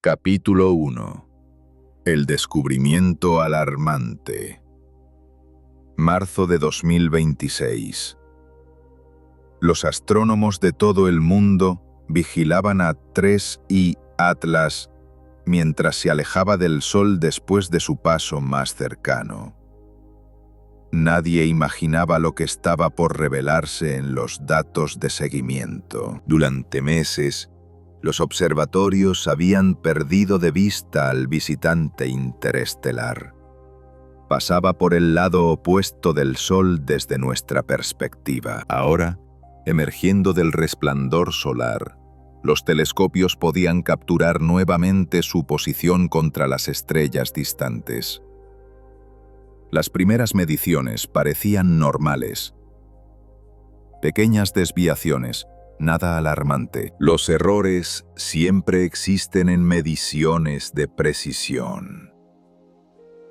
Capítulo 1. El descubrimiento alarmante. Marzo de 2026. Los astrónomos de todo el mundo vigilaban a 3I Atlas mientras se alejaba del Sol después de su paso más cercano. Nadie imaginaba lo que estaba por revelarse en los datos de seguimiento. Durante meses, los observatorios habían perdido de vista al visitante interestelar. Pasaba por el lado opuesto del Sol desde nuestra perspectiva. Ahora, emergiendo del resplandor solar, los telescopios podían capturar nuevamente su posición contra las estrellas distantes. Las primeras mediciones parecían normales. Pequeñas desviaciones, nada alarmante. Los errores siempre existen en mediciones de precisión.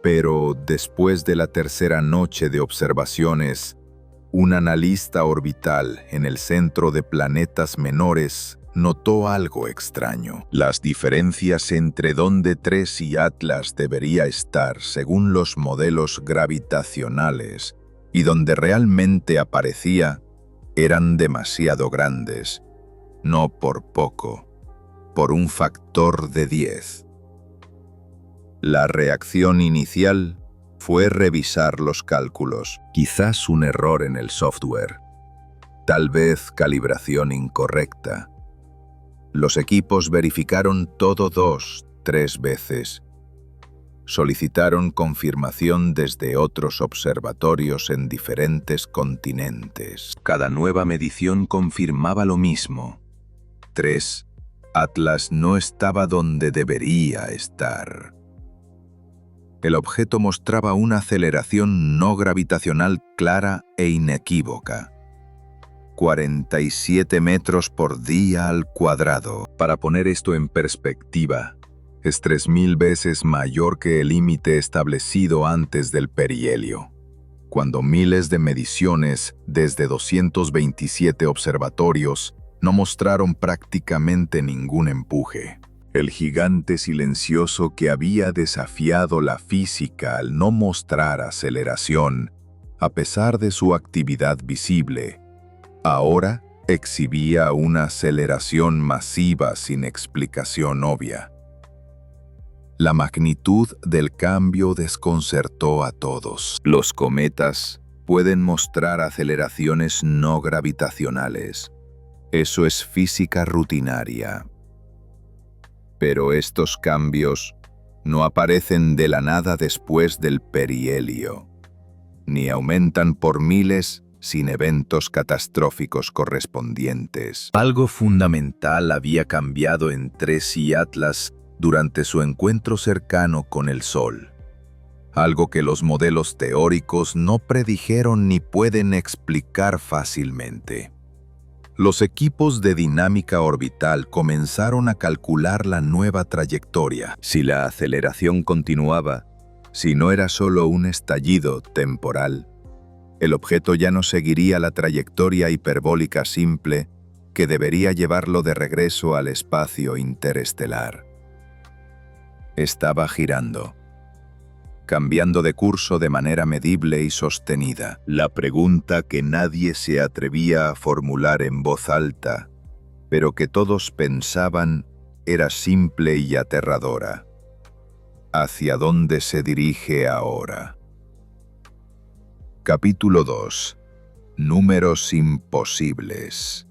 Pero después de la tercera noche de observaciones, un analista orbital en el Centro de Planetas Menores notó algo extraño. Las diferencias entre dónde 3I Atlas debería estar según los modelos gravitacionales y donde realmente aparecía eran demasiado grandes, no por poco, por un factor de 10. La reacción inicial fue revisar los cálculos, quizás un error en el software, tal vez calibración incorrecta. Los equipos verificaron todo 2-3 veces. Solicitaron confirmación desde otros observatorios en diferentes continentes. Cada nueva medición confirmaba lo mismo. 3. Atlas no estaba donde debería estar. El objeto mostraba una aceleración no gravitacional clara e inequívoca. 47 metros por día al cuadrado. Para poner esto en perspectiva, es 3000 veces mayor que el límite establecido antes del perihelio, cuando miles de mediciones desde 227 observatorios no mostraron prácticamente ningún empuje. El gigante silencioso que había desafiado la física al no mostrar aceleración, a pesar de su actividad visible, ahora exhibía una aceleración masiva sin explicación obvia. La magnitud del cambio desconcertó a todos. Los cometas pueden mostrar aceleraciones no gravitacionales. Eso es física rutinaria. Pero estos cambios no aparecen de la nada después del perihelio, ni aumentan por miles sin eventos catastróficos correspondientes. Algo fundamental había cambiado en 3I Atlas durante su encuentro cercano con el Sol, algo que los modelos teóricos no predijeron ni pueden explicar fácilmente. Los equipos de dinámica orbital comenzaron a calcular la nueva trayectoria. Si la aceleración continuaba, si no era solo un estallido temporal, el objeto ya no seguiría la trayectoria hiperbólica simple que debería llevarlo de regreso al espacio interestelar. Estaba girando, cambiando de curso de manera medible y sostenida. La pregunta que nadie se atrevía a formular en voz alta, pero que todos pensaban, era simple y aterradora. ¿Hacia dónde se dirige ahora? Capítulo 2. Números imposibles.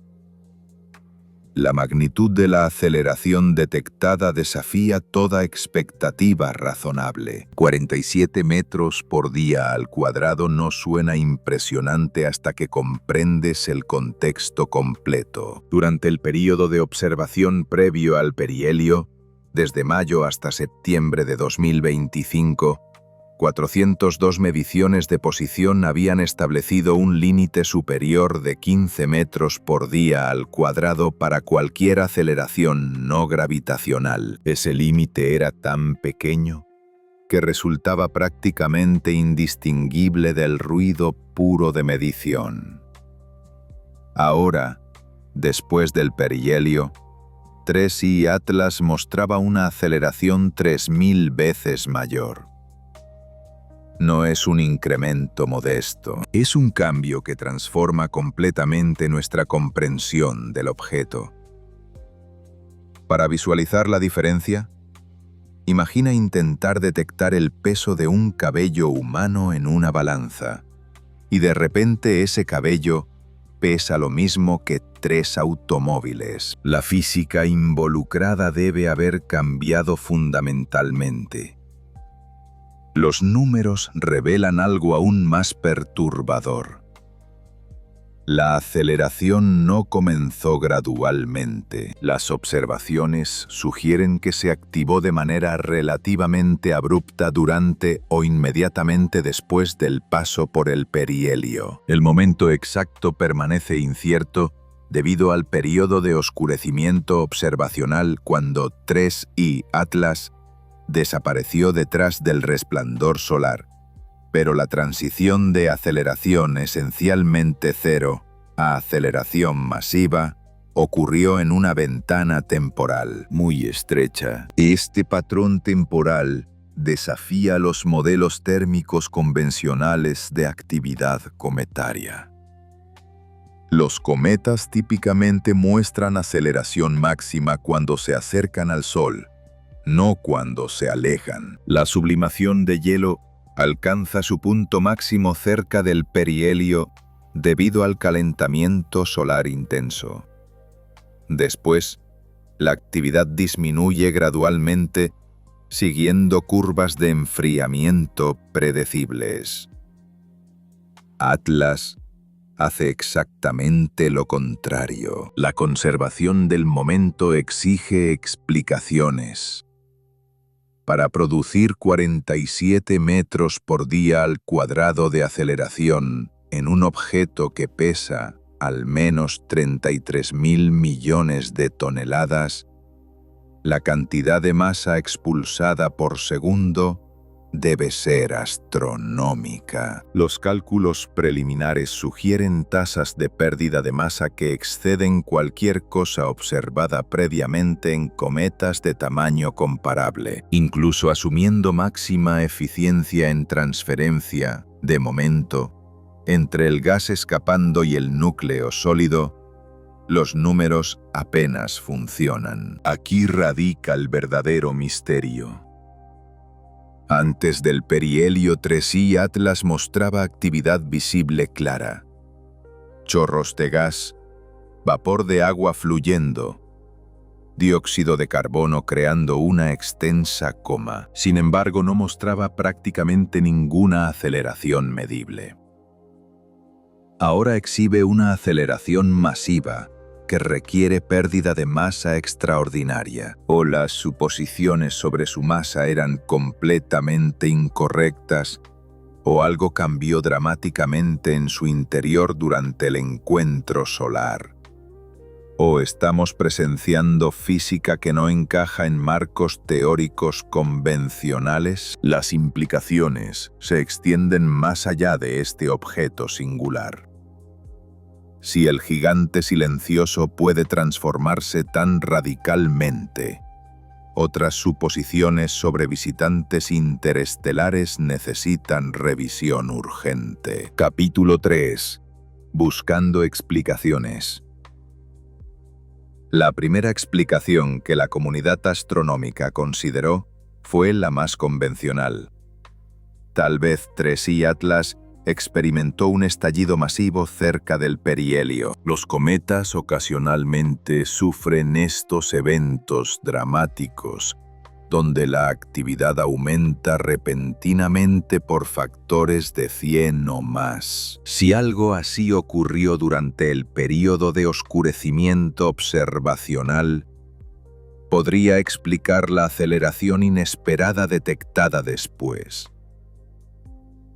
La magnitud de la aceleración detectada desafía toda expectativa razonable. 47 metros por día al cuadrado no suena impresionante hasta que comprendes el contexto completo. Durante el período de observación previo al perihelio, desde mayo hasta septiembre de 2025, 402 mediciones de posición habían establecido un límite superior de 15 metros por día al cuadrado para cualquier aceleración no gravitacional. Ese límite era tan pequeño que resultaba prácticamente indistinguible del ruido puro de medición. Ahora, después del perihelio, 3I Atlas mostraba una aceleración 3000 veces mayor. No es un incremento modesto, es un cambio que transforma completamente nuestra comprensión del objeto. Para visualizar la diferencia, imagina intentar detectar el peso de un cabello humano en una balanza, y de repente ese cabello pesa lo mismo que 3 automóviles. La física involucrada debe haber cambiado fundamentalmente. Los números revelan algo aún más perturbador. La aceleración no comenzó gradualmente. Las observaciones sugieren que se activó de manera relativamente abrupta durante o inmediatamente después del paso por el perihelio. El momento exacto permanece incierto debido al periodo de oscurecimiento observacional cuando 3I Atlas desapareció detrás del resplandor solar. Pero la transición de aceleración esencialmente cero a aceleración masiva ocurrió en una ventana temporal muy estrecha. Este patrón temporal desafía los modelos térmicos convencionales de actividad cometaria. Los cometas típicamente muestran aceleración máxima cuando se acercan al Sol, no cuando se alejan. La sublimación de hielo alcanza su punto máximo cerca del perihelio debido al calentamiento solar intenso. Después, la actividad disminuye gradualmente, siguiendo curvas de enfriamiento predecibles. Atlas hace exactamente lo contrario. La conservación del momento exige explicaciones. Para producir 47 metros por día al cuadrado de aceleración en un objeto que pesa al menos 33.000 millones de toneladas, la cantidad de masa expulsada por segundo debe ser astronómica. Los cálculos preliminares sugieren tasas de pérdida de masa que exceden cualquier cosa observada previamente en cometas de tamaño comparable. Incluso asumiendo máxima eficiencia en transferencia, de momento, entre el gas escapando y el núcleo sólido, los números apenas funcionan. Aquí radica el verdadero misterio. Antes del perihelio 3I Atlas mostraba actividad visible clara. Chorros de gas, vapor de agua fluyendo, dióxido de carbono creando una extensa coma. Sin embargo, no mostraba prácticamente ninguna aceleración medible. Ahora exhibe una aceleración masiva que requiere pérdida de masa extraordinaria, o las suposiciones sobre su masa eran completamente incorrectas, o algo cambió dramáticamente en su interior durante el encuentro solar. O estamos presenciando física que no encaja en marcos teóricos convencionales. Las implicaciones se extienden más allá de este objeto singular. Si el gigante silencioso puede transformarse tan radicalmente, otras suposiciones sobre visitantes interestelares necesitan revisión urgente. Capítulo 3. Buscando explicaciones. La primera explicación que la comunidad astronómica consideró fue la más convencional. Tal vez 3I Atlas experimentó un estallido masivo cerca del perihelio. Los cometas ocasionalmente sufren estos eventos dramáticos, donde la actividad aumenta repentinamente por factores de 100 o más. Si algo así ocurrió durante el período de oscurecimiento observacional, podría explicar la aceleración inesperada detectada después.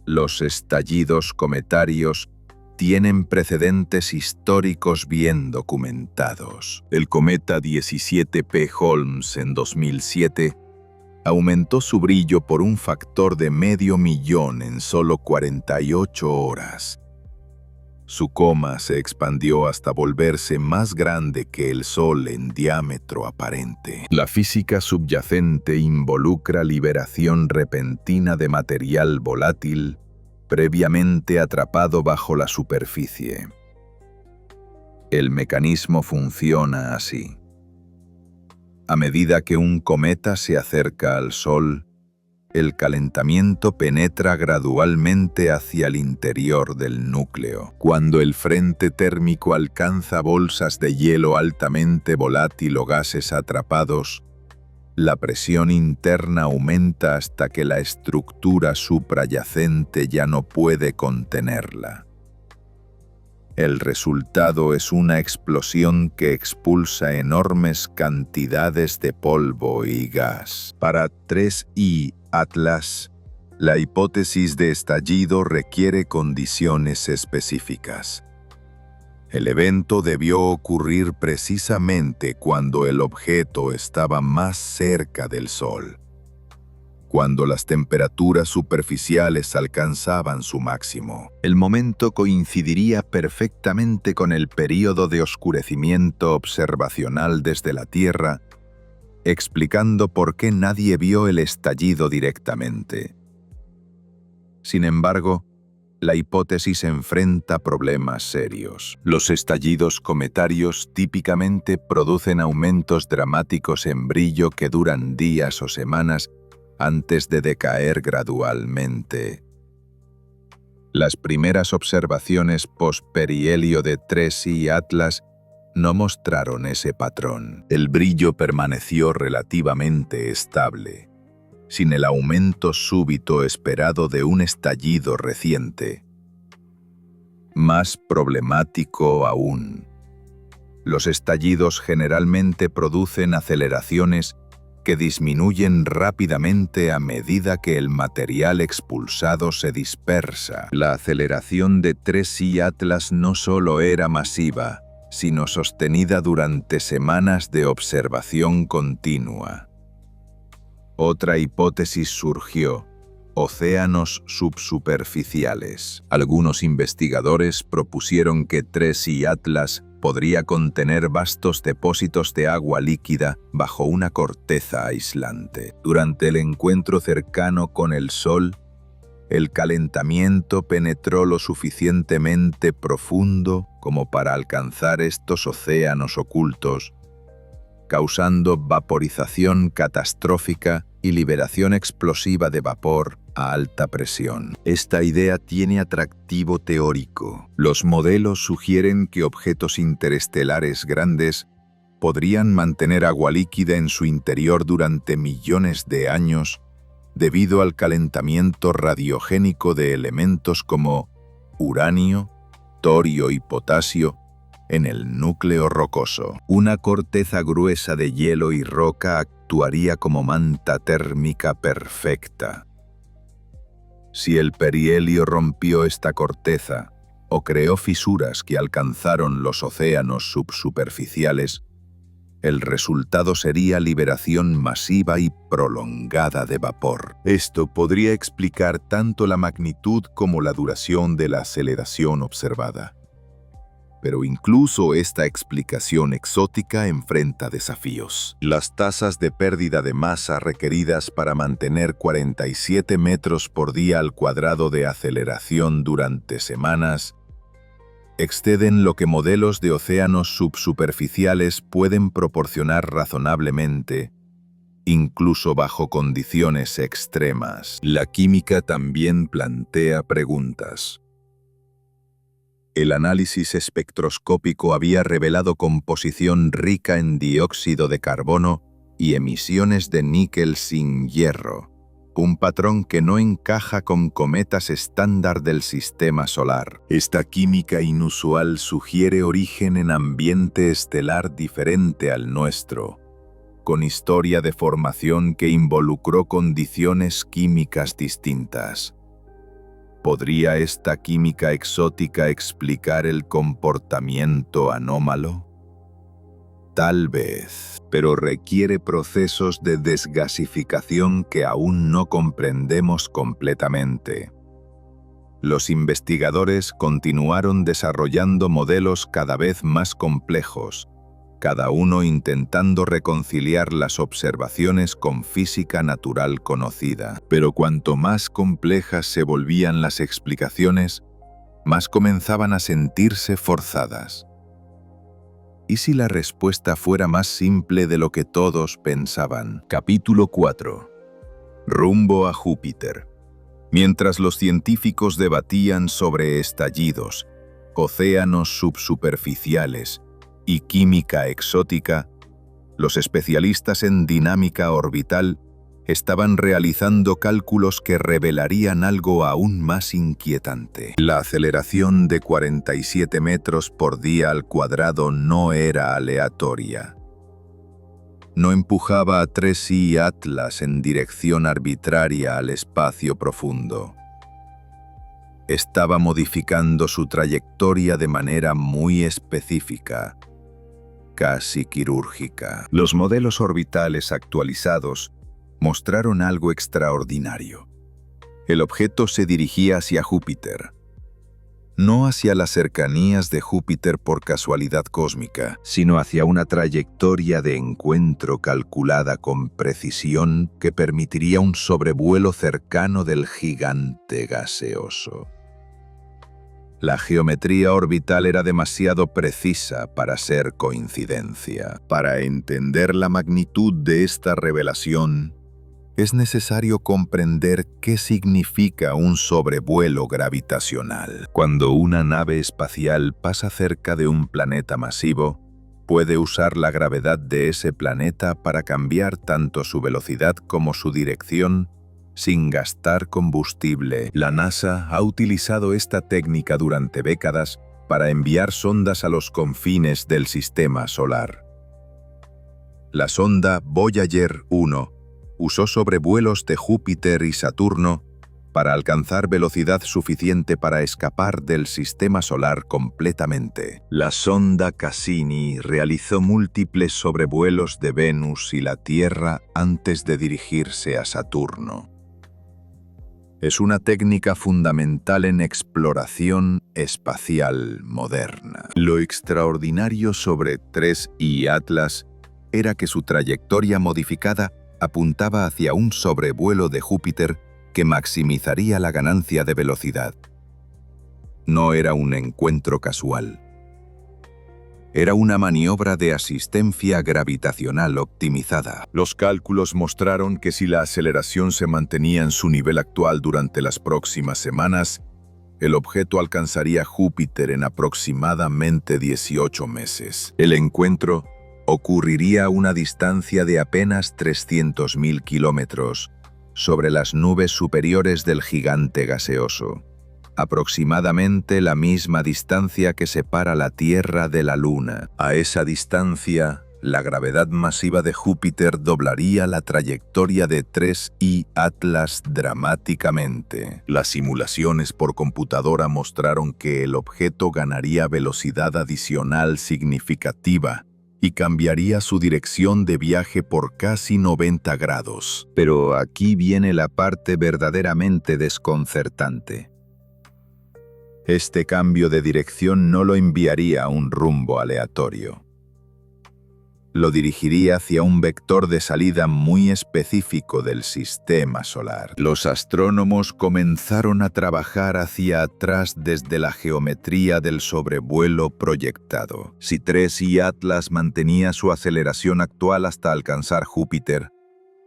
Los estallidos cometarios tienen precedentes históricos bien documentados. El cometa 17P Holmes en 2007 aumentó su brillo por un factor de 500.000 en solo 48 horas. Su coma se expandió hasta volverse más grande que el Sol en diámetro aparente. La física subyacente involucra liberación repentina de material volátil previamente atrapado bajo la superficie. El mecanismo funciona así. A medida que un cometa se acerca al Sol, el calentamiento penetra gradualmente hacia el interior del núcleo. Cuando el frente térmico alcanza bolsas de hielo altamente volátil o gases atrapados, la presión interna aumenta hasta que la estructura suprayacente ya no puede contenerla. El resultado es una explosión que expulsa enormes cantidades de polvo y gas. Para 3I Atlas, la hipótesis de estallido requiere condiciones específicas. El evento debió ocurrir precisamente cuando el objeto estaba más cerca del Sol, cuando las temperaturas superficiales alcanzaban su máximo. El momento coincidiría perfectamente con el período de oscurecimiento observacional desde la Tierra, explicando por qué nadie vio el estallido directamente. Sin embargo, la hipótesis enfrenta problemas serios. Los estallidos cometarios típicamente producen aumentos dramáticos en brillo que duran días o semanas antes de decaer gradualmente. Las primeras observaciones post-perihelio de 3I Atlas no mostraron ese patrón. El brillo permaneció relativamente estable, sin el aumento súbito esperado de un estallido reciente. Más problemático aún, los estallidos generalmente producen aceleraciones que disminuyen rápidamente a medida que el material expulsado se dispersa. La aceleración de 3I Atlas no solo era masiva, sino sostenida durante semanas de observación continua. Otra hipótesis surgió: océanos subsuperficiales. Algunos investigadores propusieron que 3I Atlas podría contener vastos depósitos de agua líquida bajo una corteza aislante. Durante el encuentro cercano con el Sol, el calentamiento penetró lo suficientemente profundo como para alcanzar estos océanos ocultos, causando vaporización catastrófica y liberación explosiva de vapor a alta presión. Esta idea tiene atractivo teórico. Los modelos sugieren que objetos interestelares grandes podrían mantener agua líquida en su interior durante millones de años debido al calentamiento radiogénico de elementos como uranio, torio y potasio en el núcleo rocoso. Una corteza gruesa de hielo y roca actuaría como manta térmica perfecta. Si el perihelio rompió esta corteza o creó fisuras que alcanzaron los océanos subsuperficiales, el resultado sería liberación masiva y prolongada de vapor. Esto podría explicar tanto la magnitud como la duración de la aceleración observada. Pero incluso esta explicación exótica enfrenta desafíos. Las tasas de pérdida de masa requeridas para mantener 47 metros por día al cuadrado de aceleración durante semanas exceden lo que modelos de océanos subsuperficiales pueden proporcionar razonablemente, incluso bajo condiciones extremas. La química también plantea preguntas. El análisis espectroscópico había revelado composición rica en dióxido de carbono y emisiones de níquel sin hierro, un patrón que no encaja con cometas estándar del sistema solar. Esta química inusual sugiere origen en ambiente estelar diferente al nuestro, con historia de formación que involucró condiciones químicas distintas. ¿Podría esta química exótica explicar el comportamiento anómalo? Tal vez, pero requiere procesos de desgasificación que aún no comprendemos completamente. Los investigadores continuaron desarrollando modelos cada vez más complejos, cada uno intentando reconciliar las observaciones con física natural conocida. Pero cuanto más complejas se volvían las explicaciones, más comenzaban a sentirse forzadas. ¿Y si la respuesta fuera más simple de lo que todos pensaban? Capítulo 4. Rumbo a Júpiter. Mientras los científicos debatían sobre estallidos, océanos subsuperficiales y química exótica, los especialistas en dinámica orbital estaban realizando cálculos que revelarían algo aún más inquietante. La aceleración de 47 metros por día al cuadrado no era aleatoria. No empujaba a 3I Atlas en dirección arbitraria al espacio profundo. Estaba modificando su trayectoria de manera muy específica, casi quirúrgica. Los modelos orbitales actualizados mostraron algo extraordinario. El objeto se dirigía hacia Júpiter, no hacia las cercanías de Júpiter por casualidad cósmica, sino hacia una trayectoria de encuentro calculada con precisión que permitiría un sobrevuelo cercano del gigante gaseoso. La geometría orbital era demasiado precisa para ser coincidencia. Para entender la magnitud de esta revelación, es necesario comprender qué significa un sobrevuelo gravitacional. Cuando una nave espacial pasa cerca de un planeta masivo, puede usar la gravedad de ese planeta para cambiar tanto su velocidad como su dirección sin gastar combustible. La NASA ha utilizado esta técnica durante décadas para enviar sondas a los confines del sistema solar. La sonda Voyager 1 usó sobrevuelos de Júpiter y Saturno para alcanzar velocidad suficiente para escapar del sistema solar completamente. La sonda Cassini realizó múltiples sobrevuelos de Venus y la Tierra antes de dirigirse a Saturno. Es una técnica fundamental en exploración espacial moderna. Lo extraordinario sobre 3I Atlas era que su trayectoria modificada apuntaba hacia un sobrevuelo de Júpiter que maximizaría la ganancia de velocidad. No era un encuentro casual. Era una maniobra de asistencia gravitacional optimizada. Los cálculos mostraron que si la aceleración se mantenía en su nivel actual durante las próximas semanas, el objeto alcanzaría Júpiter en aproximadamente 18 meses. El encuentro ocurriría a una distancia de apenas 300.000 kilómetros sobre las nubes superiores del gigante gaseoso, aproximadamente la misma distancia que separa la Tierra de la Luna. A esa distancia, la gravedad masiva de Júpiter doblaría la trayectoria de 3I Atlas dramáticamente. Las simulaciones por computadora mostraron que el objeto ganaría velocidad adicional significativa y cambiaría su dirección de viaje por casi 90 grados. Pero aquí viene la parte verdaderamente desconcertante. Este cambio de dirección no lo enviaría a un rumbo aleatorio. Lo dirigiría hacia un vector de salida muy específico del sistema solar. Los astrónomos comenzaron a trabajar hacia atrás desde la geometría del sobrevuelo proyectado. Si 3I Atlas mantenía su aceleración actual hasta alcanzar Júpiter,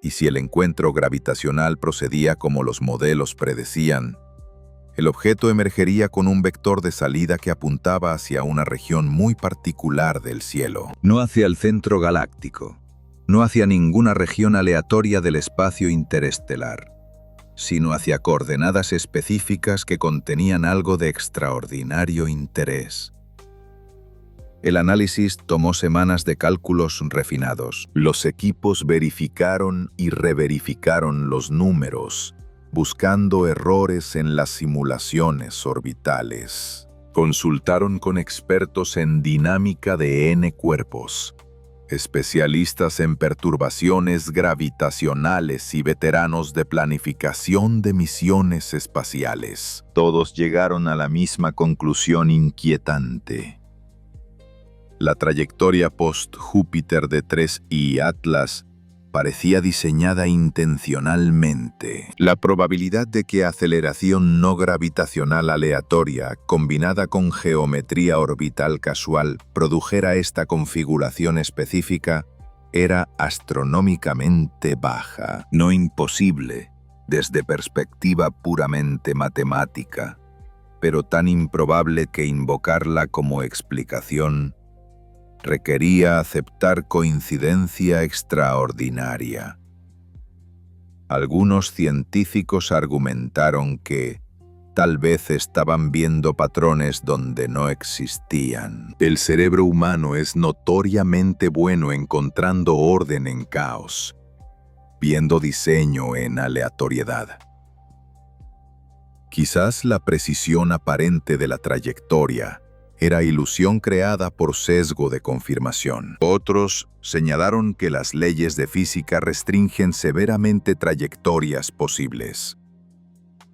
y si el encuentro gravitacional procedía como los modelos predecían, el objeto emergería con un vector de salida que apuntaba hacia una región muy particular del cielo. No hacia el centro galáctico, no hacia ninguna región aleatoria del espacio interestelar, sino hacia coordenadas específicas que contenían algo de extraordinario interés. El análisis tomó semanas de cálculos refinados. Los equipos verificaron y reverificaron los números, buscando errores en las simulaciones orbitales. Consultaron con expertos en dinámica de N cuerpos, especialistas en perturbaciones gravitacionales y veteranos de planificación de misiones espaciales. Todos llegaron a la misma conclusión inquietante. La trayectoria post-Júpiter de 3i Atlas parecía diseñada intencionalmente. La probabilidad de que aceleración no gravitacional aleatoria, combinada con geometría orbital casual, produjera esta configuración específica, era astronómicamente baja. No imposible, desde perspectiva puramente matemática, pero tan improbable que invocarla como explicación requería aceptar coincidencia extraordinaria. Algunos científicos argumentaron que tal vez estaban viendo patrones donde no existían. El cerebro humano es notoriamente bueno encontrando orden en caos, viendo diseño en aleatoriedad. Quizás la precisión aparente de la trayectoria era ilusión creada por sesgo de confirmación. Otros señalaron que las leyes de física restringen severamente trayectorias posibles.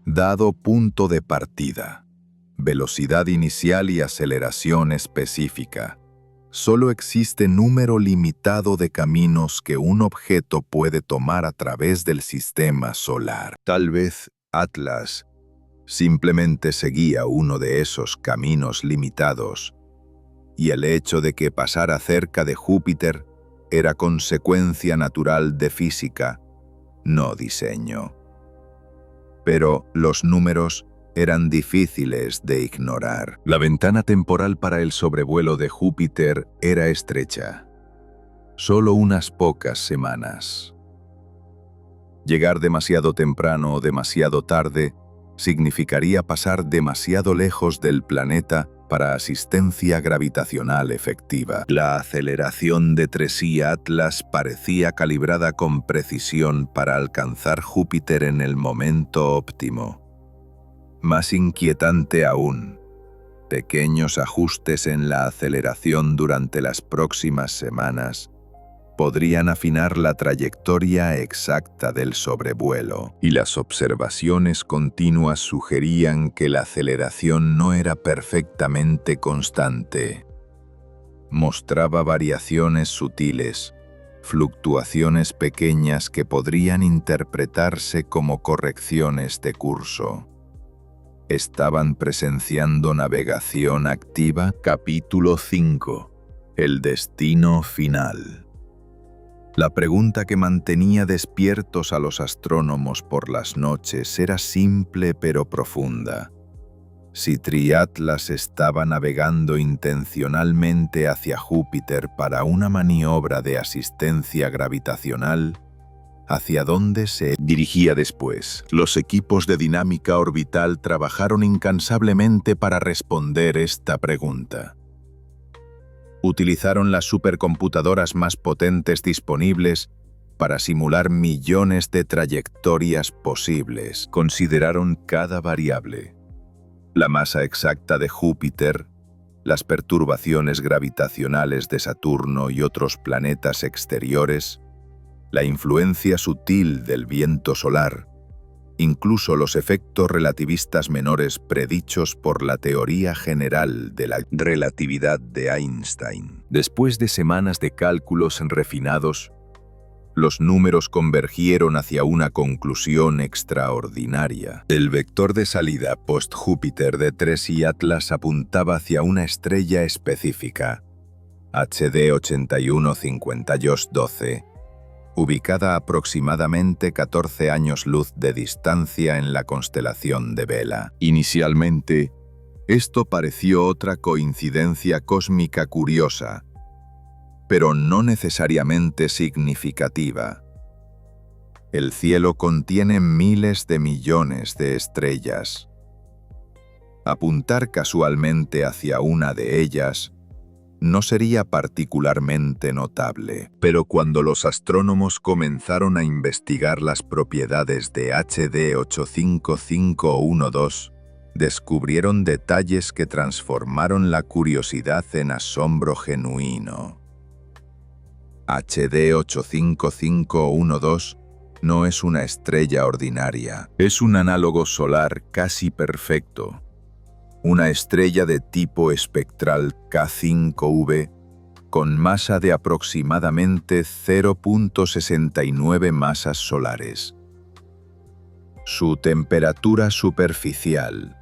Dado punto de partida, velocidad inicial y aceleración específica, solo existe número limitado de caminos que un objeto puede tomar a través del sistema solar. Tal vez Atlas simplemente seguía uno de esos caminos limitados, y el hecho de que pasara cerca de Júpiter era consecuencia natural de física, no diseño. Pero los números eran difíciles de ignorar. La ventana temporal para el sobrevuelo de Júpiter era estrecha. Solo unas pocas semanas. Llegar demasiado temprano o demasiado tarde significaría pasar demasiado lejos del planeta para asistencia gravitacional efectiva. La aceleración de 3i Atlas parecía calibrada con precisión para alcanzar Júpiter en el momento óptimo. Más inquietante aún, pequeños ajustes en la aceleración durante las próximas semanas podrían afinar la trayectoria exacta del sobrevuelo, y las observaciones continuas sugerían que la aceleración no era perfectamente constante. Mostraba variaciones sutiles, fluctuaciones pequeñas que podrían interpretarse como correcciones de curso. Estaban presenciando navegación activa. Capítulo 5. El destino final. La pregunta que mantenía despiertos a los astrónomos por las noches era simple pero profunda. Si Triatlas estaba navegando intencionalmente hacia Júpiter para una maniobra de asistencia gravitacional, ¿hacia dónde se dirigía después? Los equipos de dinámica orbital trabajaron incansablemente para responder esta pregunta. Utilizaron las supercomputadoras más potentes disponibles para simular millones de trayectorias posibles. Consideraron cada variable: la masa exacta de Júpiter, las perturbaciones gravitacionales de Saturno y otros planetas exteriores, la influencia sutil del viento solar, incluso los efectos relativistas menores predichos por la teoría general de la relatividad de Einstein. Después de semanas de cálculos refinados, los números convergieron hacia una conclusión extraordinaria. El vector de salida post-Júpiter de 3i Atlas apuntaba hacia una estrella específica, HD 815212, ubicada a aproximadamente 14 años luz de distancia en la constelación de Vela. Inicialmente, esto pareció otra coincidencia cósmica curiosa, pero no necesariamente significativa. El cielo contiene miles de millones de estrellas. Apuntar casualmente hacia una de ellas no sería particularmente notable, pero cuando los astrónomos comenzaron a investigar las propiedades de HD 85512, descubrieron detalles que transformaron la curiosidad en asombro genuino. HD 85512 no es una estrella ordinaria, es un análogo solar casi perfecto. Una estrella de tipo espectral K5V con masa de aproximadamente 0.69 masas solares. Su temperatura superficial,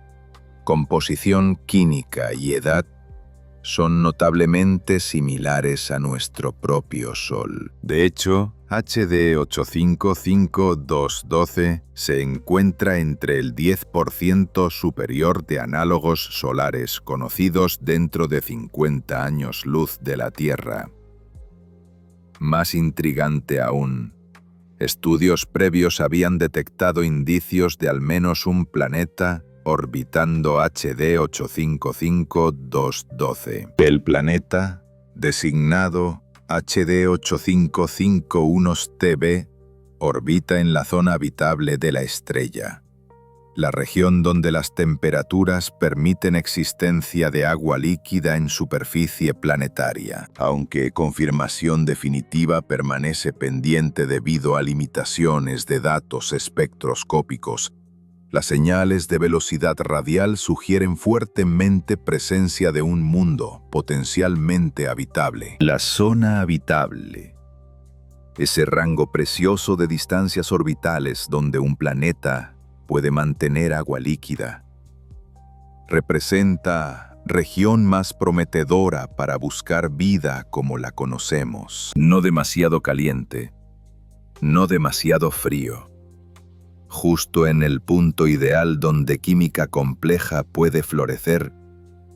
composición química y edad son notablemente similares a nuestro propio Sol. De hecho, HD 855212 se encuentra entre el 10% superior de análogos solares conocidos dentro de 50 años luz de la Tierra. Más intrigante aún, estudios previos habían detectado indicios de al menos un planeta orbitando HD 855212. El planeta, designado HD 8551TB, orbita en la zona habitable de la estrella, la región donde las temperaturas permiten existencia de agua líquida en superficie planetaria, aunque confirmación definitiva permanece pendiente debido a limitaciones de datos espectroscópicos. Las señales de velocidad radial sugieren fuertemente presencia de un mundo potencialmente habitable. La zona habitable. Ese rango precioso de distancias orbitales donde un planeta puede mantener agua líquida. Representa región más prometedora para buscar vida como la conocemos. No demasiado caliente, no demasiado frío. Justo en el punto ideal donde química compleja puede florecer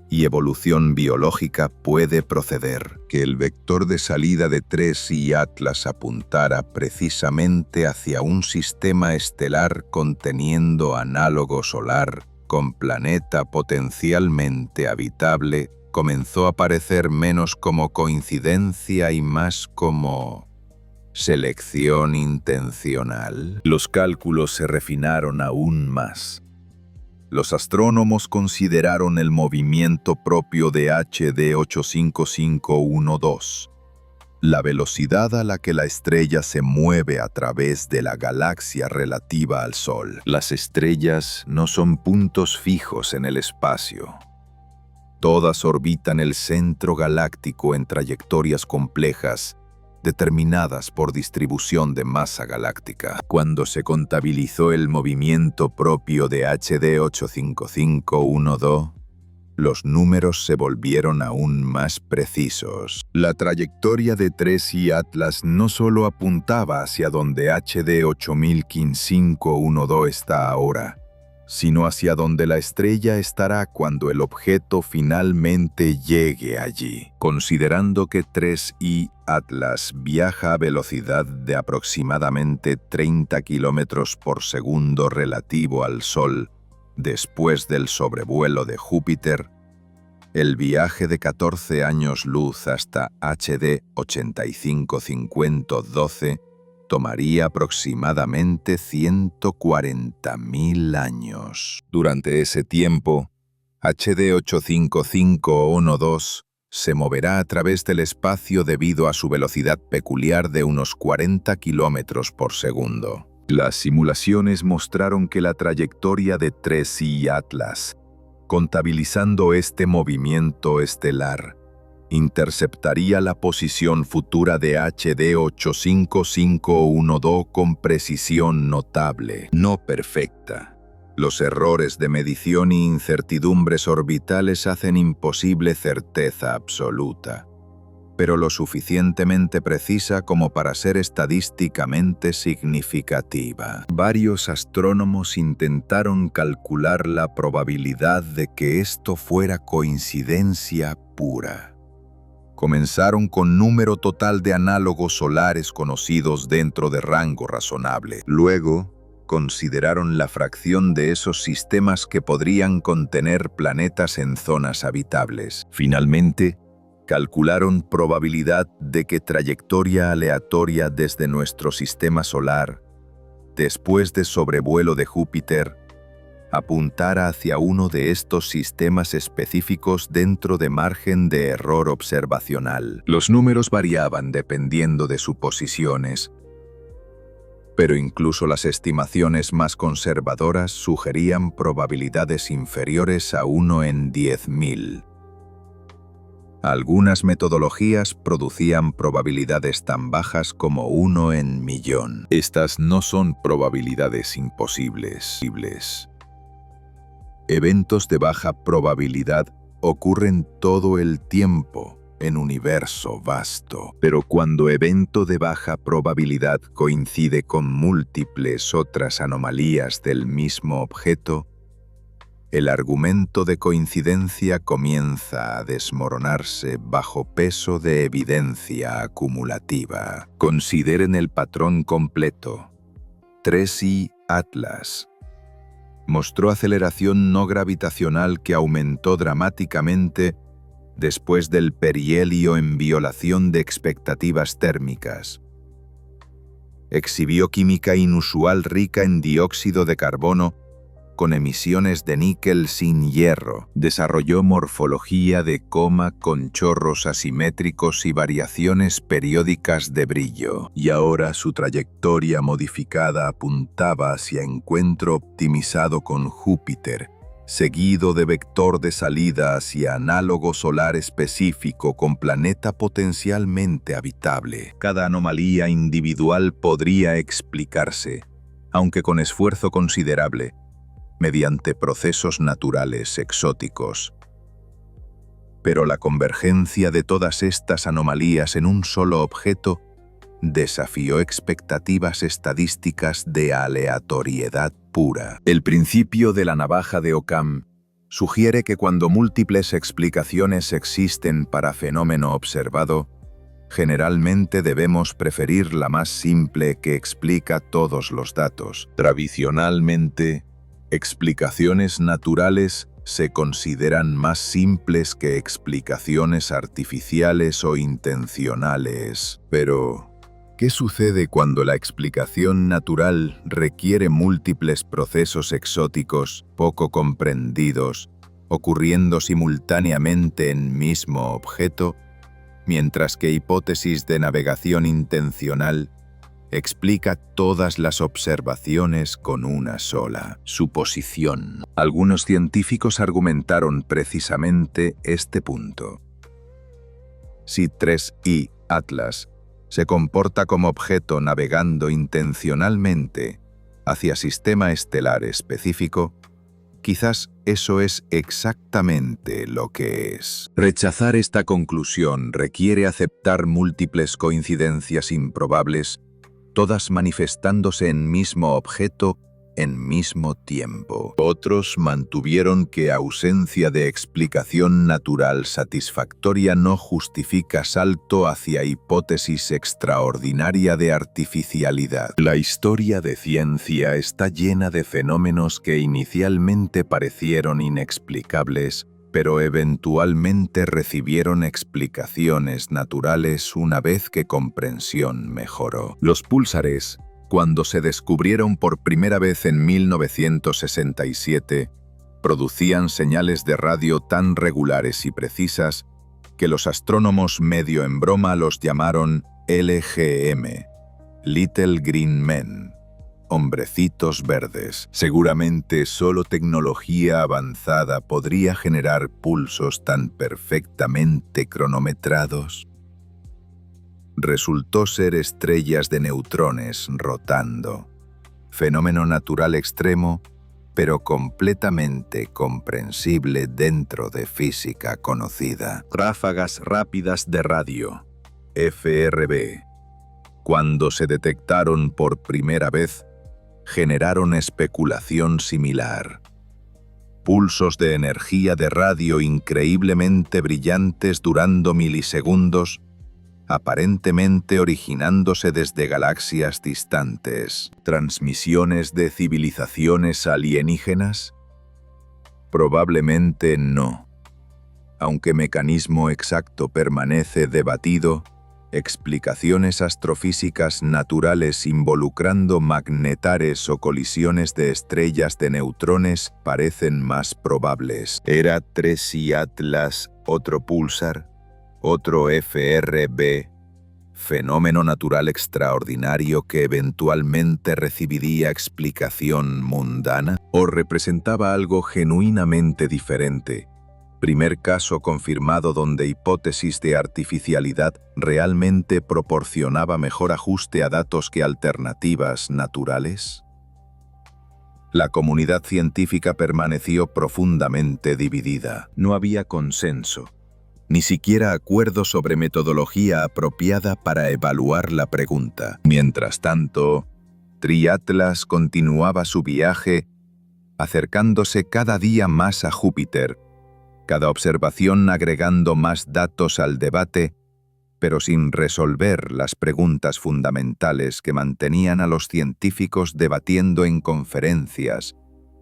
y evolución biológica puede proceder. Que el vector de salida de 3I Atlas apuntara precisamente hacia un sistema estelar conteniendo análogo solar con planeta potencialmente habitable comenzó a parecer menos como coincidencia y más como selección intencional. Los cálculos se refinaron aún más. Los astrónomos consideraron el movimiento propio de HD 85512, la velocidad a la que la estrella se mueve a través de la galaxia relativa al Sol. Las estrellas no son puntos fijos en el espacio. Todas orbitan el centro galáctico en trayectorias complejas determinadas por distribución de masa galáctica. Cuando se contabilizó el movimiento propio de HD 85512, los números se volvieron aún más precisos. La trayectoria de 3I Atlas no solo apuntaba hacia donde HD 8512 está ahora, sino hacia donde la estrella estará cuando el objeto finalmente llegue allí. Considerando que 3I Atlas viaja a velocidad de aproximadamente 30 km por segundo relativo al Sol después del sobrevuelo de Júpiter, el viaje de 14 años luz hasta HD 855012 tomaría aproximadamente 140.000 años. Durante ese tiempo, HD 85512 se moverá a través del espacio debido a su velocidad peculiar de unos 40 km por segundo. Las simulaciones mostraron que la trayectoria de 3I Atlas, contabilizando este movimiento estelar, interceptaría la posición futura de HD 85512 con precisión notable, no perfecta. Los errores de medición y incertidumbres orbitales hacen imposible certeza absoluta, pero lo suficientemente precisa como para ser estadísticamente significativa. Varios astrónomos intentaron calcular la probabilidad de que esto fuera coincidencia pura. Comenzaron con número total de análogos solares conocidos dentro de rango razonable. Luego, consideraron la fracción de esos sistemas que podrían contener planetas en zonas habitables. Finalmente, calcularon probabilidad de que trayectoria aleatoria desde nuestro sistema solar, después de sobrevuelo de Júpiter, apuntara hacia uno de estos sistemas específicos dentro de margen de error observacional. Los números variaban dependiendo de suposiciones, pero incluso las estimaciones más conservadoras sugerían probabilidades inferiores a 1 en 10.000. Algunas metodologías producían probabilidades tan bajas como 1 en 1.000.000. Estas no son probabilidades imposibles. Eventos de baja probabilidad ocurren todo el tiempo en universo vasto. Pero cuando evento de baja probabilidad coincide con múltiples otras anomalías del mismo objeto, el argumento de coincidencia comienza a desmoronarse bajo peso de evidencia acumulativa. Consideren el patrón completo. 3I Atlas mostró aceleración no gravitacional que aumentó dramáticamente después del perihelio en violación de expectativas térmicas. Exhibió química inusual rica en dióxido de carbono con emisiones de níquel sin hierro. Desarrolló morfología de coma con chorros asimétricos y variaciones periódicas de brillo. Y ahora su trayectoria modificada apuntaba hacia encuentro optimizado con Júpiter, seguido de vector de salida hacia análogo solar específico con planeta potencialmente habitable. Cada anomalía individual podría explicarse, aunque con esfuerzo considerable, mediante procesos naturales exóticos. Pero la convergencia de todas estas anomalías en un solo objeto desafió expectativas estadísticas de aleatoriedad pura. El principio de la navaja de Occam sugiere que cuando múltiples explicaciones existen para fenómeno observado, generalmente debemos preferir la más simple que explica todos los datos. Tradicionalmente, explicaciones naturales se consideran más simples que explicaciones artificiales o intencionales. Pero ¿qué sucede cuando la explicación natural requiere múltiples procesos exóticos poco comprendidos, ocurriendo simultáneamente en mismo objeto, mientras que hipótesis de navegación intencional explica todas las observaciones con una sola suposición? Algunos científicos argumentaron precisamente este punto. Si 3I Atlas se comporta como objeto navegando intencionalmente hacia sistema estelar específico, quizás eso es exactamente lo que es. Rechazar esta conclusión requiere aceptar múltiples coincidencias improbables, todas manifestándose en mismo objeto en mismo tiempo. Otros mantuvieron que ausencia de explicación natural satisfactoria no justifica salto hacia hipótesis extraordinaria de artificialidad. La historia de ciencia está llena de fenómenos que inicialmente parecieron inexplicables, pero eventualmente recibieron explicaciones naturales una vez que comprensión mejoró. Los púlsares, cuando se descubrieron por primera vez en 1967, producían señales de radio tan regulares y precisas que los astrónomos medio en broma los llamaron LGM, Little Green Men, hombrecitos verdes. Seguramente solo tecnología avanzada podría generar pulsos tan perfectamente cronometrados. Resultó ser estrellas de neutrones rotando, fenómeno natural extremo, pero completamente comprensible dentro de física conocida. Ráfagas rápidas de radio, FRB, cuando se detectaron por primera vez, generaron especulación similar. Pulsos de energía de radio increíblemente brillantes durando milisegundos, aparentemente originándose desde galaxias distantes. ¿Transmisiones de civilizaciones alienígenas? Probablemente no. Aunque mecanismo exacto permanece debatido, explicaciones astrofísicas naturales involucrando magnetares o colisiones de estrellas de neutrones parecen más probables. ¿Era 3i Atlas otro púlsar? ¿Otro FRB? ¿Fenómeno natural extraordinario que eventualmente recibiría explicación mundana? ¿O representaba algo genuinamente diferente? Primer caso confirmado donde hipótesis de artificialidad realmente proporcionaba mejor ajuste a datos que alternativas naturales. La comunidad científica permaneció profundamente dividida. No había consenso, ni siquiera acuerdo sobre metodología apropiada para evaluar la pregunta. Mientras tanto, Triatlas continuaba su viaje, acercándose cada día más a Júpiter, cada observación agregando más datos al debate, pero sin resolver las preguntas fundamentales que mantenían a los científicos debatiendo en conferencias,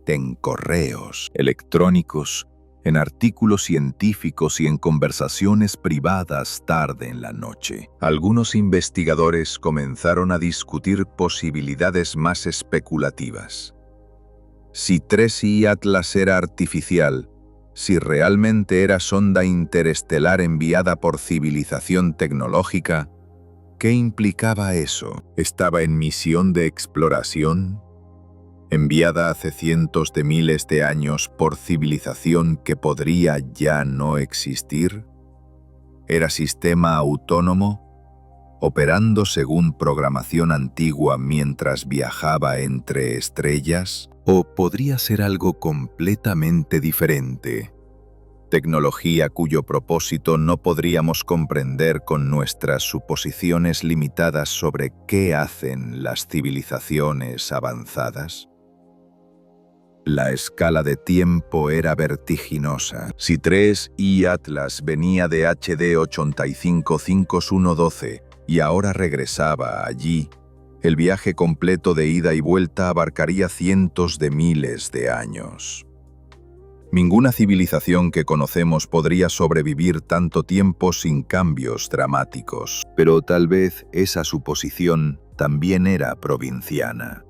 en correos electrónicos, en artículos científicos y en conversaciones privadas tarde en la noche. Algunos investigadores comenzaron a discutir posibilidades más especulativas. Si 3i Atlas era artificial, si realmente era sonda interestelar enviada por civilización tecnológica, ¿qué implicaba eso? ¿Estaba en misión de exploración? ¿Enviada hace cientos de miles de años por civilización que podría ya no existir? ¿Era sistema autónomo, operando según programación antigua mientras viajaba entre estrellas? ¿O podría ser algo completamente diferente? Tecnología cuyo propósito no podríamos comprender con nuestras suposiciones limitadas sobre qué hacen las civilizaciones avanzadas. La escala de tiempo era vertiginosa. Si 3i Atlas venía de HD 85512 y ahora regresaba allí, el viaje completo de ida y vuelta abarcaría cientos de miles de años. Ninguna civilización que conocemos podría sobrevivir tanto tiempo sin cambios dramáticos. Pero tal vez esa suposición también era provinciana.